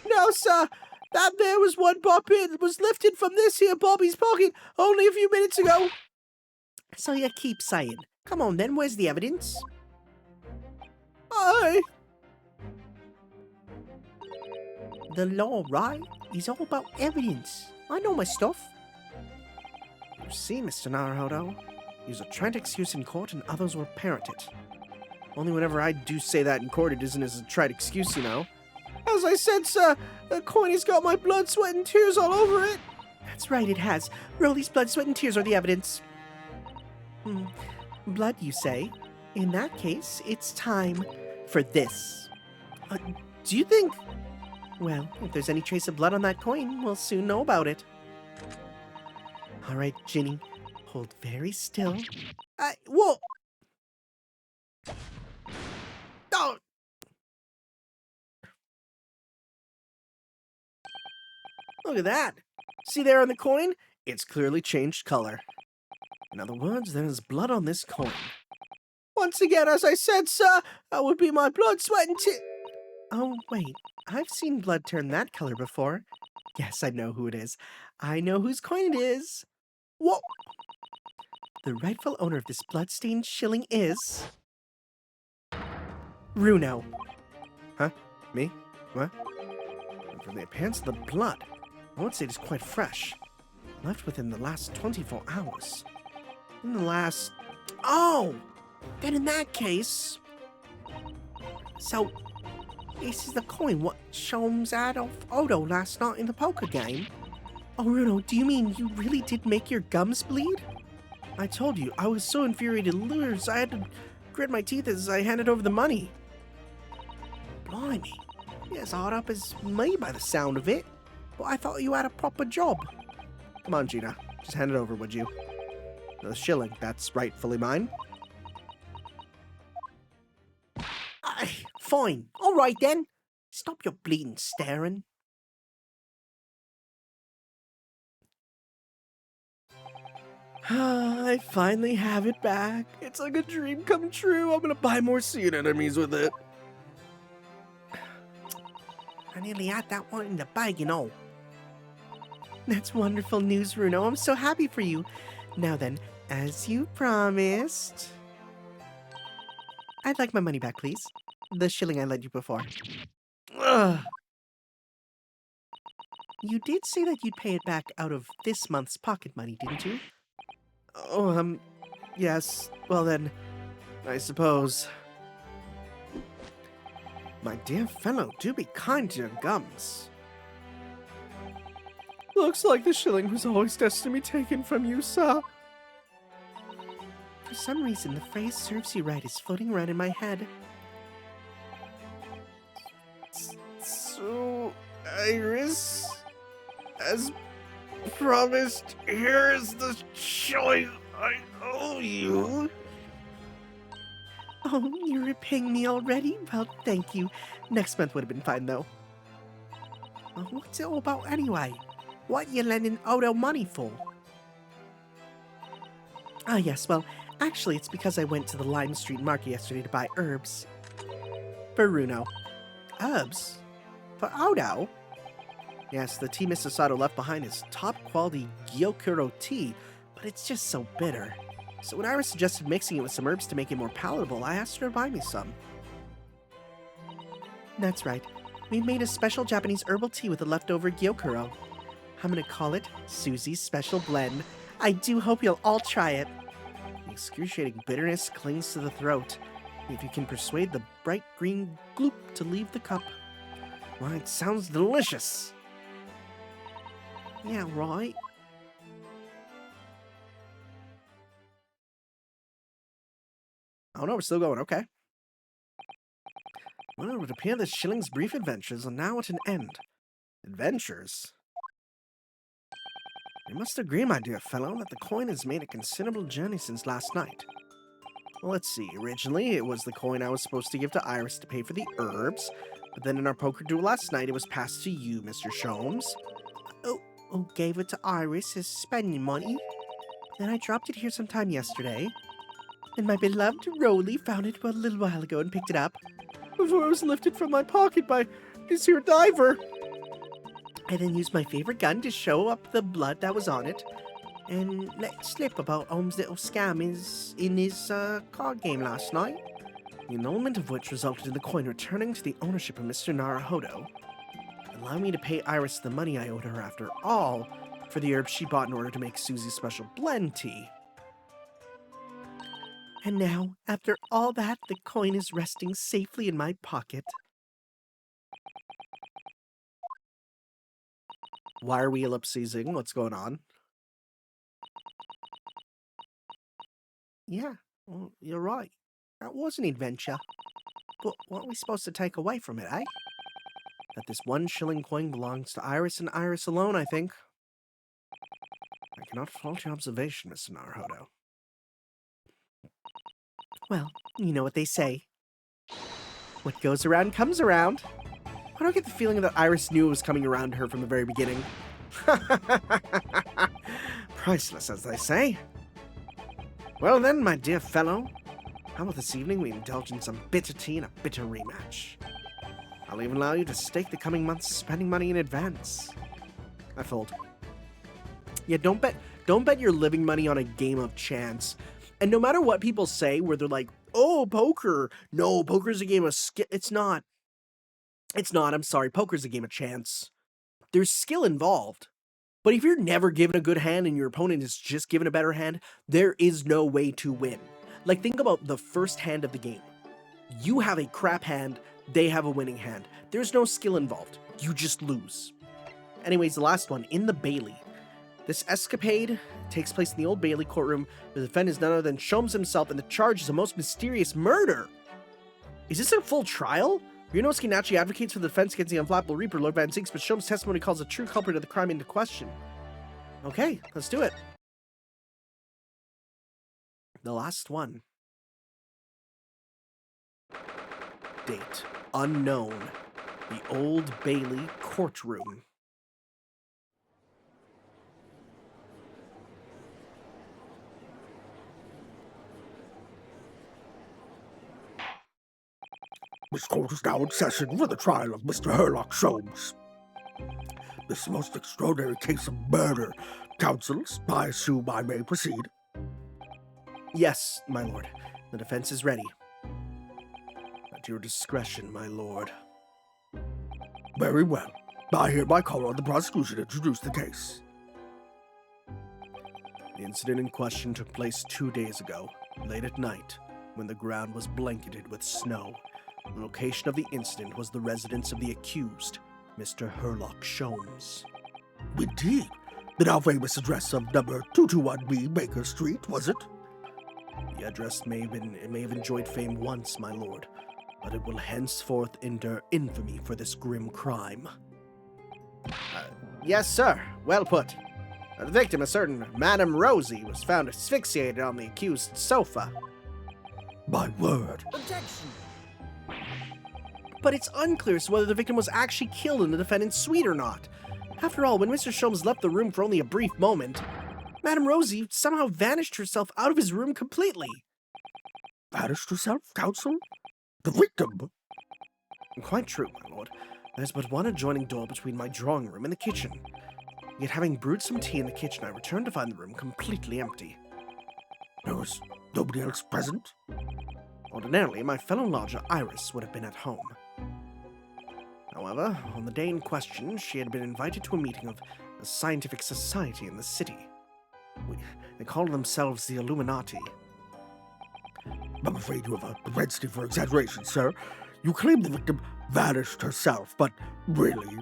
Speaker 1: No, sir. That there was 1 bob bit that was lifted from this here Bobby's pocket only a few minutes ago. So you keep saying. Come on then, where's the evidence? The law, right, is all about evidence. I know my stuff. You see, Mr. Naruhodo, use a trite excuse in court and others will parrot it. Only whenever I do say that in court, it isn't as a trite excuse, you know. As I said, sir, the coin has got my blood, sweat, and tears all over it. That's right, it has. Rowley's blood, sweat, and tears are the evidence. Blood, you say? In that case, it's time for this. Do you think... Well, if there's any trace of blood on that coin, we'll soon know about it. All right, Ginny, hold very still. Whoa! Oh! Look at that. See there on the coin? It's clearly changed color. In other words, there's blood on this coin. Once again, as I said, sir, that would be my blood, sweat, and tears. Oh, wait. I've seen blood turn that color before. Yes, I know who it is. I know whose coin it is. What? The rightful owner of this bloodstained shilling is... Runo. Huh? Me? What? And from the appearance of the blood, I would say it is quite fresh. Left within the last 24 hours. In the last... Oh! Then in that case... So, this is the coin what Sholmes had off Odo last night in the poker game? Oh, Runo, do you mean you really did make your gums bleed? I told you, I was so infuriated to lose, I had to grit my teeth as I handed over the money. Blimey. You're as hard up as me by the sound of it. But I thought you had a proper job. Come on, Gina. Just hand it over, would you? The shilling, that's rightfully mine. Fine. All right, then. Stop your bleeding staring. I finally have it back. It's like a dream come true. I'm gonna buy more sea enemies with it. I nearly had that one in the bag, you know. That's wonderful news, Runo. I'm so happy for you. Now then, as you promised... I'd like my money back, please. The shilling I lent you before. Ugh. You did say that you'd pay it back out of this month's pocket money, didn't you? Oh, yes. Well then, I suppose. My dear fellow, do be kind to your gums. Looks like the shilling was always destined to be taken from you, sir. For some reason, the phrase serves you right is floating around in my head. So, Iris, as promised, here is the shilling I owe you. Oh, you're repaying me already? Well, thank you. Next month would have been fine, though. What's it all about anyway? What you lending Odo money for? Ah, yes, well, actually, it's because I went to the Lime Street Market yesterday to buy herbs. For Runo. Herbs? For Odo? Yes, the tea Mr. Sato left behind is top-quality Gyokuro tea, but it's just so bitter. So when Iris suggested mixing it with some herbs to make it more palatable, I asked her to buy me some. That's right. We made a special Japanese herbal tea with the leftover Gyokuro. I'm gonna call it Susie's Special Blend. I do hope you'll all try it. The excruciating bitterness clings to the throat. If you can persuade the bright green gloop to leave the cup. Why, it sounds delicious. Yeah, right. Oh no, we're still going, okay. Well, it would appear that Shilling's brief adventures are now at an end. Adventures? You must agree, my dear fellow, that the coin has made a considerable journey since last night. Well, let's see. Originally, it was the coin I was supposed to give to Iris to pay for the herbs, but then in our poker duel last night, it was passed to you, Mr. Sholmes. Oh, gave it to Iris as spending money. Then I dropped it here sometime yesterday. And my beloved Rolly found it a little while ago and picked it up, before it was lifted from my pocket by this here diver. I then used my favorite gun to show up the blood that was on it, and let slip about Ohm's little scam in his card game last night. The annulment of which resulted in the coin returning to the ownership of Mr. Naruhodo, allowing me to pay Iris the money I owed her after all for the herbs she bought in order to make Susie's Special Blend tea. And now, after all that, the coin is resting safely in my pocket. Why are we ellipsizing? What's going on? Yeah, well, you're right. That was an adventure. But what are we supposed to take away from it, eh? That this 1 shilling coin belongs to Iris and Iris alone, I think. I cannot fault your observation, Mr. Naruhodo. Well, you know what they say. What goes around comes around. Why do I get the feeling that Iris knew it was coming around to her from the very beginning? Priceless, as they say. Well then, my dear fellow, how about this evening we indulge in some bitter tea and a bitter rematch? I'll even allow you to stake the coming month's spending money in advance. I fold. Yeah, don't Don't bet your living money on a game of chance. And no matter what people say, where they're like, oh, poker. No, poker's a game of skill. It's not. It's not. I'm sorry. Poker's a game of chance. There's skill involved. But if you're never given a good hand and your opponent is just given a better hand, there is no way to win. Like, think about the first hand of the game. You have a crap hand, they have a winning hand. There's no skill involved. You just lose. Anyways, the last one, in the Bailey. This escapade takes place in the Old Bailey courtroom. The defendant is none other than Sholmes himself, and the charge is a most mysterious murder. Is this a full trial? Ryunosuke naturally advocates for the defense against the unflappable Reaper, Lord Van Zinks, but Sholmes' testimony calls the true culprit of the crime into question. Okay, let's do it. The last one. Date unknown. The Old Bailey courtroom.
Speaker 3: This court is now in session for the trial of Mr. Herlock Sholmes. This most extraordinary case of murder. Counsels, I assume I may proceed.
Speaker 1: Yes, my lord. The defense is ready. At your discretion, my lord.
Speaker 3: Very well. I hereby call on the prosecution to introduce the case.
Speaker 1: The incident in question took place 2 days ago, late at night, when the ground was blanketed with snow. The location of the incident was the residence of the accused, Mr. Herlock Sholmes.
Speaker 3: Indeed. The now famous address of number 221B Baker Street, was it?
Speaker 1: The address may have enjoyed fame once, my lord, but it will henceforth endure infamy for this grim crime. Yes, sir. Well put. The victim, a certain Madame Rosie, was found asphyxiated on the accused's sofa.
Speaker 3: My word.
Speaker 4: Objection!
Speaker 1: But it's unclear as to whether the victim was actually killed in the defendant's suite or not. After all, when Mr. Sholmes left the room for only a brief moment, Madame Rosie somehow vanished herself out of his room completely.
Speaker 3: Vanished herself, counsel? The victim?
Speaker 1: Quite true, my lord. There's but one adjoining door between my drawing room and the kitchen. Yet having brewed some tea in the kitchen, I returned to find the room completely empty.
Speaker 3: There was nobody else present?
Speaker 1: Ordinarily, my fellow lodger Iris would have been at home. However, on the day in question, she had been invited to a meeting of a scientific society in the city. They call themselves the Illuminati.
Speaker 3: I'm afraid you have a propensity for exaggeration, sir. You claim the victim vanished herself, but really,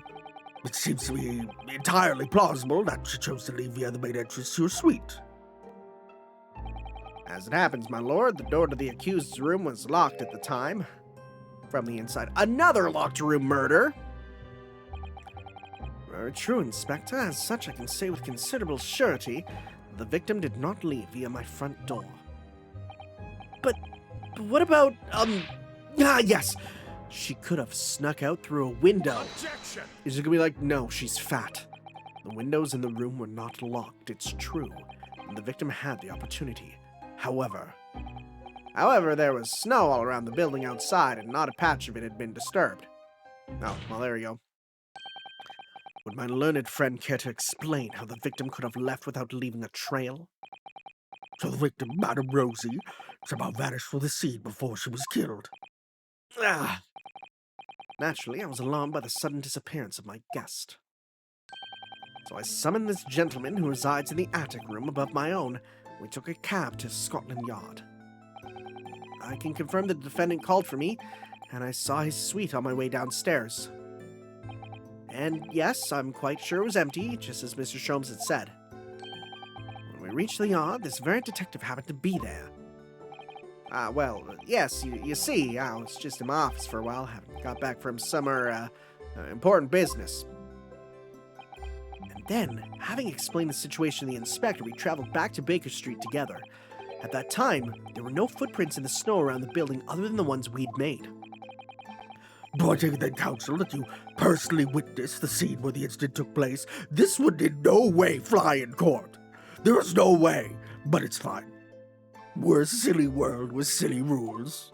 Speaker 3: it seems to me entirely plausible that she chose to leave via the main entrance to your suite.
Speaker 1: As it happens, my lord, the door to the accused's room was locked at the time. From the inside, another locked room murder! Very true, Inspector. As such, I can say with considerable surety the victim did not leave via my front door. But what about, yes! She could have snuck out through a window.
Speaker 2: Objection!
Speaker 1: Is it gonna be like, no, she's fat. The windows in the room were not locked, it's true, and the victim had the opportunity. However, there was snow all around the building outside, and not a patch of it had been disturbed. Oh, well, there you go. Would my learned friend care to explain how the victim could have left without leaving a trail?
Speaker 3: So the victim, Madame Rosie, somehow vanished from the scene before she was killed.
Speaker 1: Ah. Naturally, I was alarmed by the sudden disappearance of my guest. So I summoned this gentleman who resides in the attic room above my own. We took a cab to Scotland Yard. I can confirm that the defendant called for me, and I saw his suite on my way downstairs. And yes, I'm quite sure it was empty, just as Mr. Sholmes had said. When we reached the yard, this very detective happened to be there. Well, yes, you see, I was just in my office for a while, haven't got back from summer, important business. And then, having explained the situation to the inspector, we traveled back to Baker Street together. At that time, there were no footprints in the snow around the building other than the ones we'd made.
Speaker 3: Do I take it then, counsel, that you personally witnessed the scene where the incident took place? This would in no way fly in court. There is no way, but it's fine. We're a silly world with silly rules.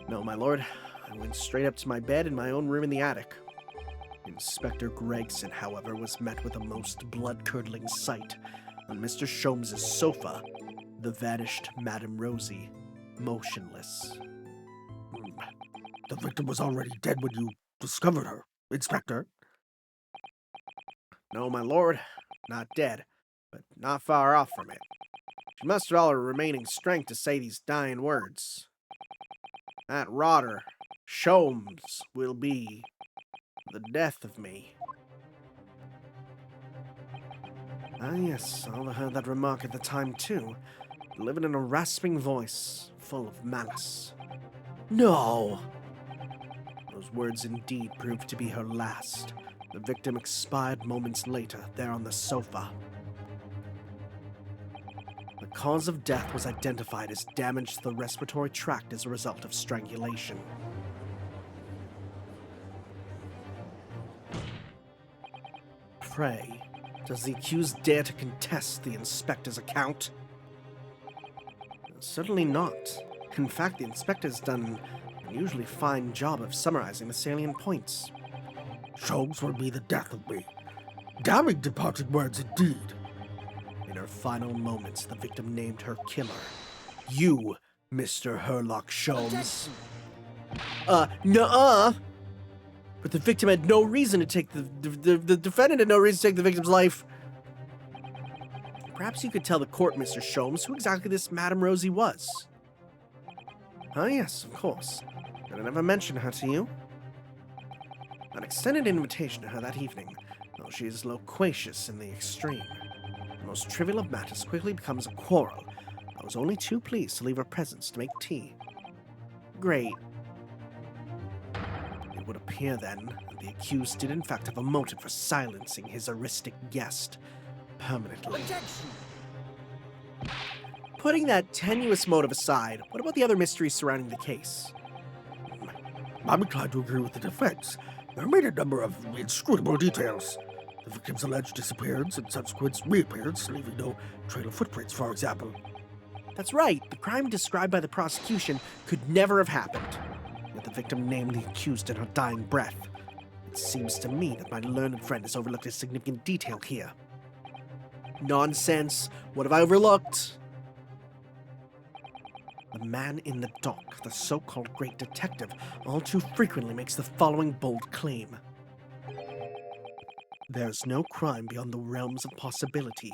Speaker 1: No, my lord. I went straight up to my bed in my own room in the attic. Inspector Gregson, however, was met with a most blood-curdling sight. On Mr. Sholmes's sofa, the vanished Madame Rosie, motionless.
Speaker 3: The victim was already dead when you discovered her, Inspector.
Speaker 1: No, my lord, not dead, but not far off from it. She mustered all her remaining strength to say these dying words. That rotter, Sholmes, will be the death of me. Ah, yes, I overheard that remark at the time, too, delivered in a rasping voice, full of malice. No! Those words indeed proved to be her last. The victim expired moments later, there on the sofa. The cause of death was identified as damage to the respiratory tract as a result of strangulation. Pray, does the accused dare to contest the inspector's account? Certainly not. In fact, the inspector has done an unusually fine job of summarizing the salient points.
Speaker 3: Sholmes will be the death of me. Damning departing words indeed.
Speaker 1: In her final moments, the victim named her killer. You, Mr. Herlock Sholmes. Nuh-uh! But the victim had no reason to take the defendant had no reason to take the victim's life. Perhaps you could tell the court, Mr. Sholmes, who exactly this Madame Rosie was. Ah, yes, of course. Did I never mention her to you? An extended invitation to her that evening, though she is loquacious in the extreme. The most trivial of matters quickly becomes a quarrel. I was only too pleased to leave her presence to make tea. Great. It would appear, then, that the accused did in fact have a motive for silencing his heuristic guest permanently.
Speaker 4: Objection!
Speaker 1: Putting that tenuous motive aside, what about the other mysteries surrounding the case?
Speaker 3: I'm inclined to agree with the defense. There remain a number of inscrutable details. The victim's alleged disappearance and subsequent reappearance, leaving no trail of footprints, for example.
Speaker 1: That's right, the crime described by the prosecution could never have happened. Yet the victim named the accused in her dying breath. It seems to me that my learned friend has overlooked a significant detail here. Nonsense! What have I overlooked? The man in the dock, the so-called great detective, all too frequently makes the following bold claim. There's no crime beyond the realms of possibility.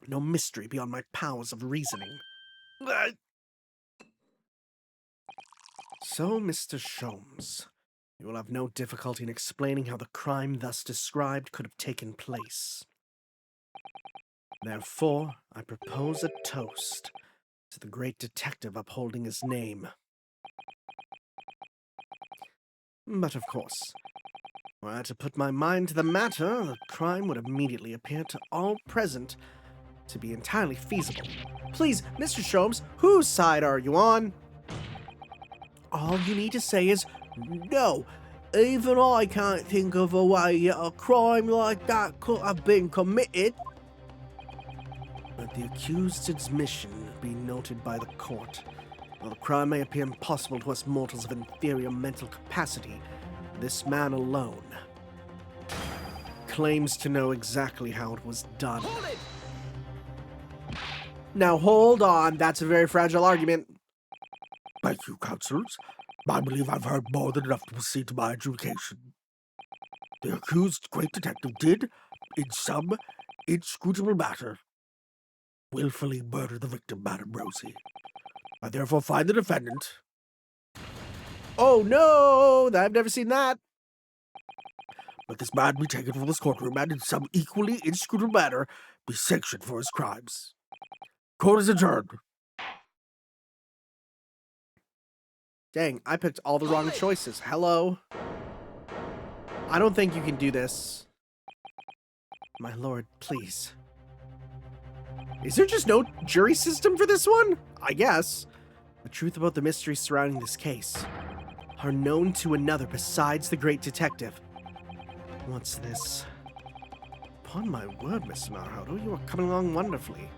Speaker 1: No mystery beyond my powers of reasoning. So, Mr. Sholmes, you will have no difficulty in explaining how the crime thus described could have taken place. Therefore, I propose a toast to the great detective upholding his name. But of course, were I to put my mind to the matter, the crime would immediately appear to all present to be entirely feasible. Please, Mr. Sholmes, whose side are you on? All you need to say is, no, even I can't think of a way a crime like that could have been committed. Let the accused's admission be noted by the court. While the crime may appear impossible to us mortals of inferior mental capacity, this man alone claims to know exactly how it was done.
Speaker 4: Hold it!
Speaker 1: Now hold on, that's a very fragile argument.
Speaker 3: Thank you, counselors. I believe I've heard more than enough to proceed to my adjudication. The accused great detective did, in some inscrutable matter, willfully murder the victim, Madame Rosie. I therefore find the defendant...
Speaker 1: Oh no, I've never seen that.
Speaker 3: Let this man be taken from this courtroom and in some equally inscrutable manner be sanctioned for his crimes. Court is adjourned.
Speaker 1: Dang, I picked all the wrong choices. Hello? I don't think you can do this. My lord, please. Is there just no jury system for this one? I guess. The truth about the mysteries surrounding this case are known to another besides the great detective. What's this? Upon my word, Mr. Naruto, you are coming along wonderfully.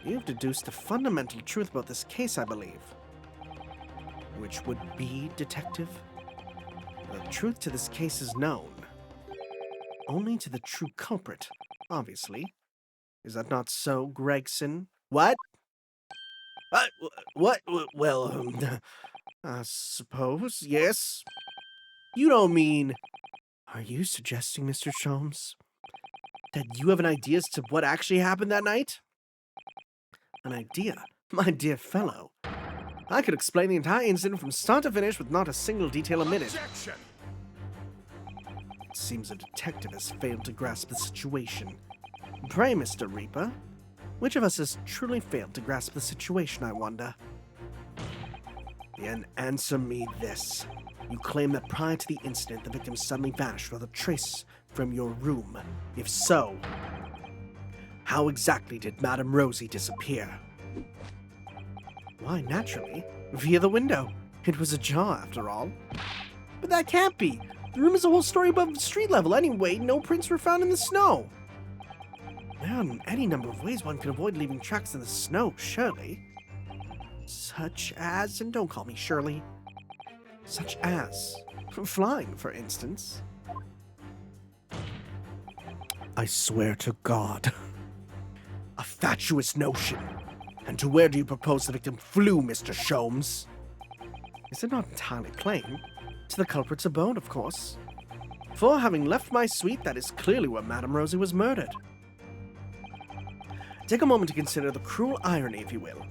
Speaker 1: You've deduced the fundamental truth about this case, I believe. Which would be, detective? The truth to this case is known only to the true culprit obviously. Is that not so, Gregson? What? What? Well, I suppose, yes. You don't mean... Are you suggesting, Mr. Sholmes, that you have an idea as to what actually happened that night? An idea? My dear fellow. I could explain the entire incident from start to finish with not a single detail omitted.
Speaker 2: Objection!
Speaker 1: It seems a detective has failed to grasp the situation. Pray, Mr. Reaper, which of us has truly failed to grasp the situation, I wonder? Then answer me this. You claim that prior to the incident, the victim suddenly vanished without a trace from your room. If so, how exactly did Madame Rosie disappear? Why, naturally, via the window. It was ajar, after all. But that can't be. The room is a whole story above street level anyway. No prints were found in the snow. There are any number of ways one can avoid leaving tracks in the snow, surely. Such as, and don't call me Shirley, such as flying, for instance. I swear to God. A fatuous notion. And to where do you propose the victim flew, Mr. Sholmes? Is it not entirely plain? To the culprit's abode, of course. For having left my suite, that is clearly where Madame Rosie was murdered. Take a moment to consider the cruel irony, if you will.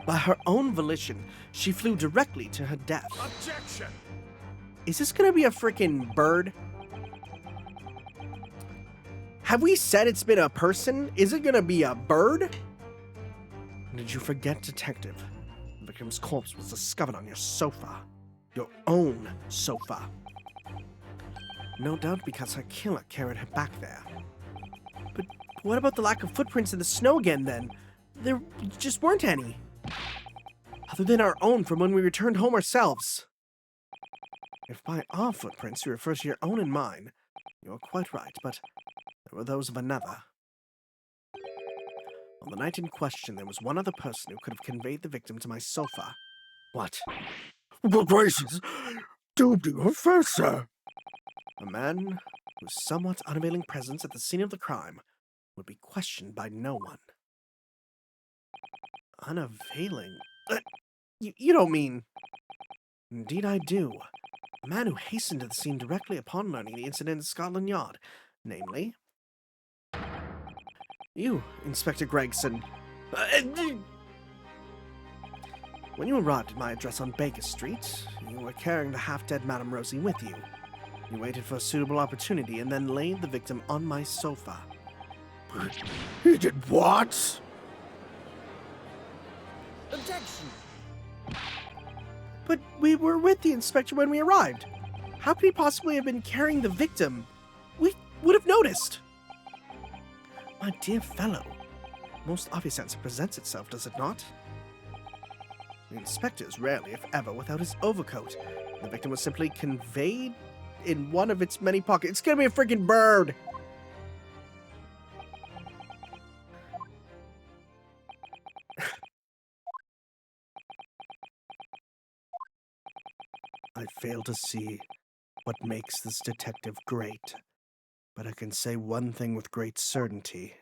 Speaker 1: By her own volition, she flew directly to her death.
Speaker 2: Objection!
Speaker 1: Is this gonna be a freaking bird? Have we said it's been a person? Is it gonna be a bird? Did you forget, Detective? The victim's corpse was discovered on your sofa. Your own sofa. No doubt because her killer carried her back there. But what about the lack of footprints in the snow again, then? There just weren't any. Other than our own from when we returned home ourselves. If by our footprints you refer to your own and mine, you are quite right, but there were those of another. On the night in question, there was one other person who could have conveyed the victim to my sofa. What?
Speaker 3: Good gracious! Do her first, sir!
Speaker 1: A man whose somewhat unavailing presence at the scene of the crime would be questioned by no one. Unavailing? You don't mean... Indeed I do. A man who hastened to the scene directly upon learning the incident at Scotland Yard. Namely... you, Inspector Gregson. When you arrived at my address on Baker Street, you were carrying the half-dead Madame Rosie with you. You waited for a suitable opportunity and then laid the victim on my sofa.
Speaker 3: He did what?
Speaker 1: Objection! But we were with the inspector when we arrived. How could he possibly have been carrying the victim? We would have noticed. My dear fellow, most obvious answer presents itself, does it not? The inspector is rarely, if ever, without his overcoat. The victim was simply conveyed in one of its many pockets. It's gonna be a freaking bird! I fail to see what makes this detective great, but I can say one thing with great certainty.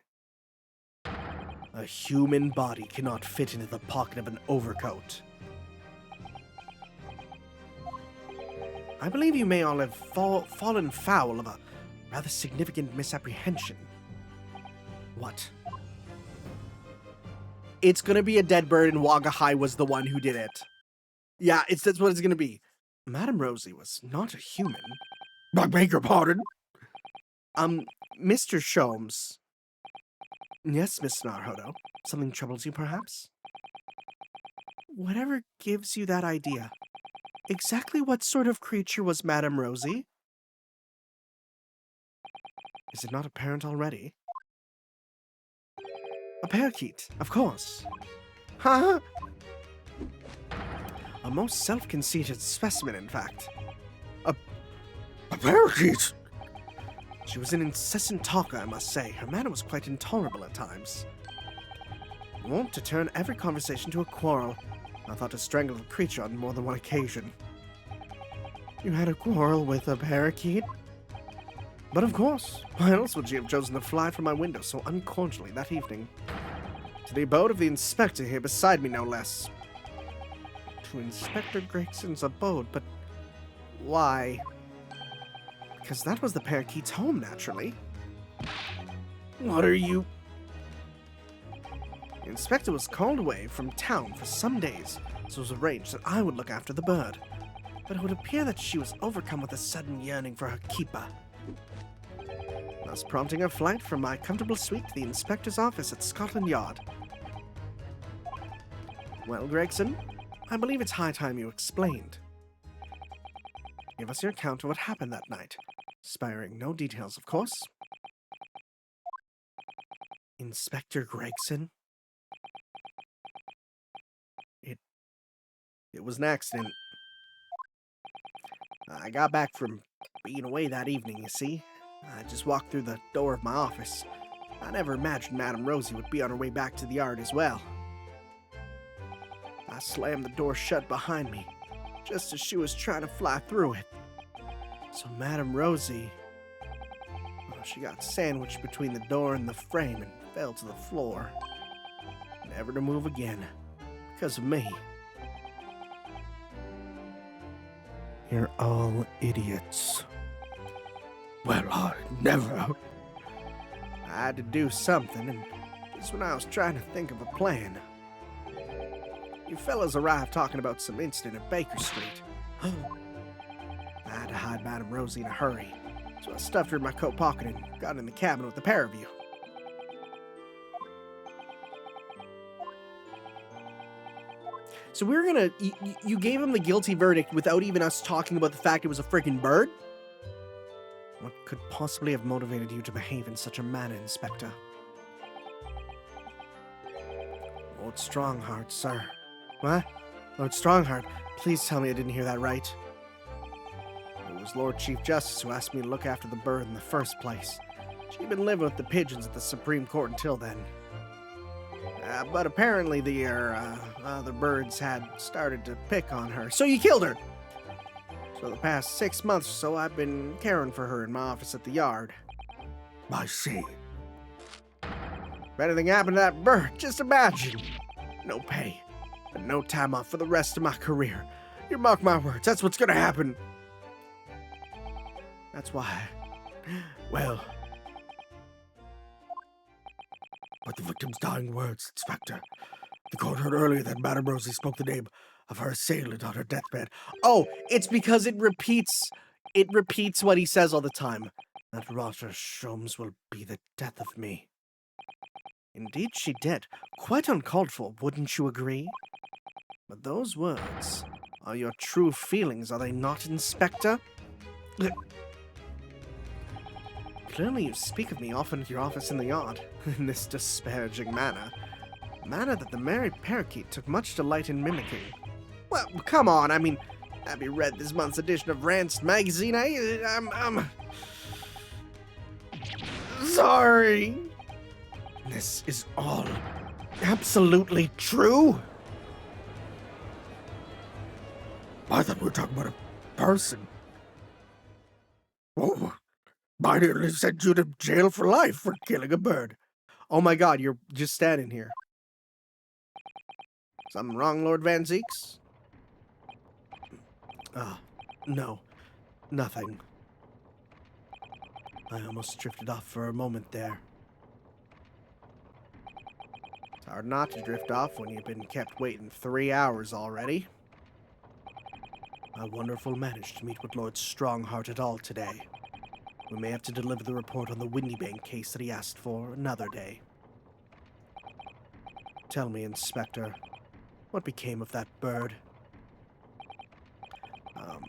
Speaker 1: A human body cannot fit into the pocket of an overcoat. I believe you may all have fallen foul of a rather significant misapprehension. What? It's gonna be a dead bird and Wagga High was the one who did it. Yeah, that's what it's gonna be. Madame Rosie was not a human.
Speaker 3: I beg your pardon?
Speaker 1: Mr. Sholmes. Yes, Miss Narhodo. Something troubles you, perhaps? Whatever gives you that idea. Exactly what sort of creature was Madame Rosie? Is it not apparent already? A parakeet, of course. Huh? A most self-conceited specimen, in fact.
Speaker 3: A parakeet?
Speaker 1: She was an incessant talker, I must say. Her manner was quite intolerable at times. Wont to turn every conversation to a quarrel. I thought to strangle the creature on more than one occasion. You had a quarrel with a parakeet? But of course, why else would she have chosen to fly from my window so uncordially that evening? To the abode of the inspector here beside me, no less. To Inspector Gregson's abode, but why? Because that was the parakeet's home, naturally. What are you... The inspector was called away from town for some days, so it was arranged that I would look after the bird. But it would appear that she was overcome with a sudden yearning for her keeper, thus prompting her flight from my comfortable suite to the inspector's office at Scotland Yard. Well, Gregson, I believe it's high time you explained. Give us your account of what happened that night, sparing no details, of course. Inspector Gregson? It was an accident. I got back from being away that evening, you see. I just walked through the door of my office. I never imagined Madame Rosie would be on her way back to the yard as well. I slammed the door shut behind me, just as she was trying to fly through it. So Madame Rosie, well, she got sandwiched between the door and the frame and fell to the floor, never to move again, because of me. You're all idiots.
Speaker 3: Well, I never.
Speaker 1: I had to do something, and just when I was trying to think of a plan, you fellas arrived talking about some incident at Baker Street. I had to hide Madame Rosie in a hurry, so I stuffed her in my coat pocket and got in the cabin with the pair of you. So we were gonna... You gave him the guilty verdict without even us talking about the fact it was a freaking bird? What could possibly have motivated you to behave in such a manner, Inspector? Lord Strongheart, sir. What? Lord Strongheart? Please tell me I didn't hear that right. It was Lord Chief Justice who asked me to look after the bird in the first place. She'd been living with the pigeons at the Supreme Court until then. But apparently the other birds had started to pick on her, so you killed her! So the past 6 months or so, I've been caring for her in my office at the yard.
Speaker 3: I see.
Speaker 1: If anything happened to that bird, just imagine. No pay, and no time off for the rest of my career. You mark my words, that's what's gonna happen. That's why. Well...
Speaker 3: But the victim's dying words, Inspector. The court heard earlier that Madame Rosie spoke the name of her assailant on her deathbed.
Speaker 1: Oh, it's because it repeats what he says all the time. That Roger Sholmes will be the death of me. Indeed she did. Quite uncalled for, wouldn't you agree? But those words are your true feelings, are they not, Inspector? Clearly you speak of me often at your office in the yard, in this disparaging manner. A manner that the married parakeet took much delight in mimicking. Well, come on, I mean, have you read this month's edition of Rants magazine, eh? I'm sorry. This is all absolutely true?
Speaker 3: I thought we were talking about a person. Whoa. I nearly sent you to jail for life for killing a bird.
Speaker 1: Oh my god, you're just standing here. Something wrong, Lord Van Zeeks? No. Nothing. I almost drifted off for a moment there. It's hard not to drift off when you've been kept waiting 3 hours already. I wonder if we'll manage to meet with Lord Strongheart at all today. We may have to deliver the report on the Windybank case that he asked for another day. Tell me, Inspector, what became of that bird?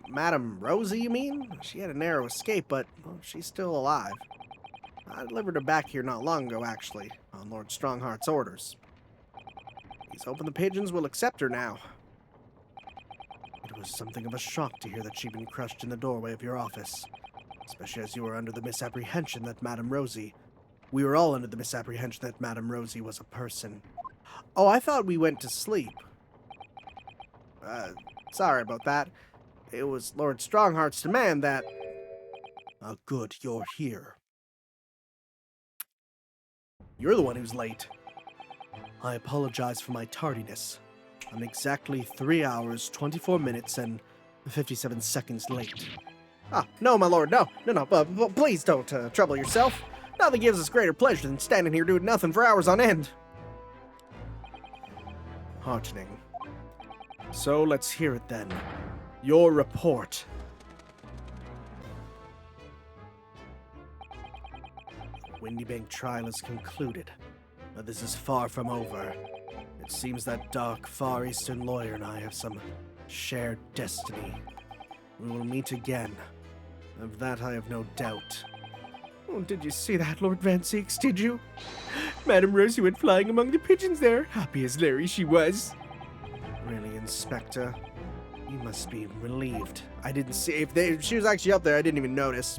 Speaker 1: Madame Rosie, you mean? She had a narrow escape, but well, she's still alive. I delivered her back here not long ago, actually, on Lord Strongheart's orders. He's hoping the pigeons will accept her now. It was something of a shock to hear that she'd been crushed in the doorway of your office. Especially as you were under the misapprehension that Madame Rosie... We were all under the misapprehension that Madame Rosie was a person. Oh, I thought we went to sleep. Uh, Sorry about that. It was Lord Strongheart's demand that...
Speaker 3: Good, you're here.
Speaker 1: You're the one who's late.
Speaker 3: I apologize for my tardiness. I'm exactly 3 hours, 24 minutes, and 57 seconds late.
Speaker 1: Ah, no, my lord, no, please don't trouble yourself. Nothing gives us greater pleasure than standing here doing nothing for hours on end.
Speaker 3: Heartening. So let's hear it then. Your report. Windy Bank trial is concluded, but this is far from over. It seems that dark Far Eastern lawyer and I have some shared destiny. We will meet again. Of that I have no doubt.
Speaker 2: Oh, did you see that, Lord Van Seeks, did you? Madame Rosie went flying among the pigeons there, happy as Larry she was.
Speaker 3: Really, Inspector? You must be relieved.
Speaker 1: I didn't see if she was actually up there. I didn't even notice.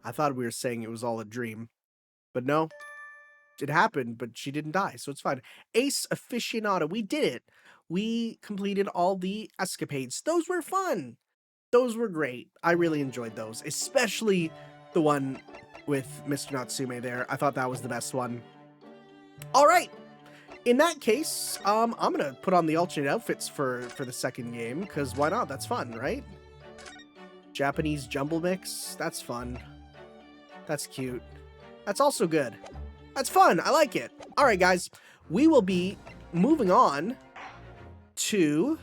Speaker 1: I thought we were saying it was all a dream, but no, it happened. But she didn't die, so it's fine. Ace Aficionado, we did it. We completed all the escapades. Those were fun. Those were great. I really enjoyed those, especially the one with Mr. Natsume there. I thought that was the best one. All right. In that case, I'm gonna put on the alternate outfits for the second game, because why not? That's fun, right? Japanese jumble mix. That's fun. That's cute. That's also good. That's fun. I like it. All right, guys. We will be moving on to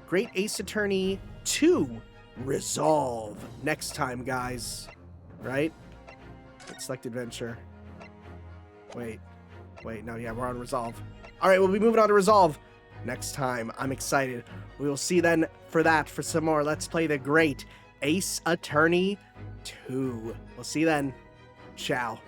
Speaker 1: Great Ace Attorney 2 Resolve next time, guys. Right? Select adventure. Wait, no, yeah, we're on Resolve. All right, we'll be moving on to Resolve next time. I'm excited. We will see then for that, for some more Let's Play the Great Ace Attorney 2. We'll see you then. Ciao.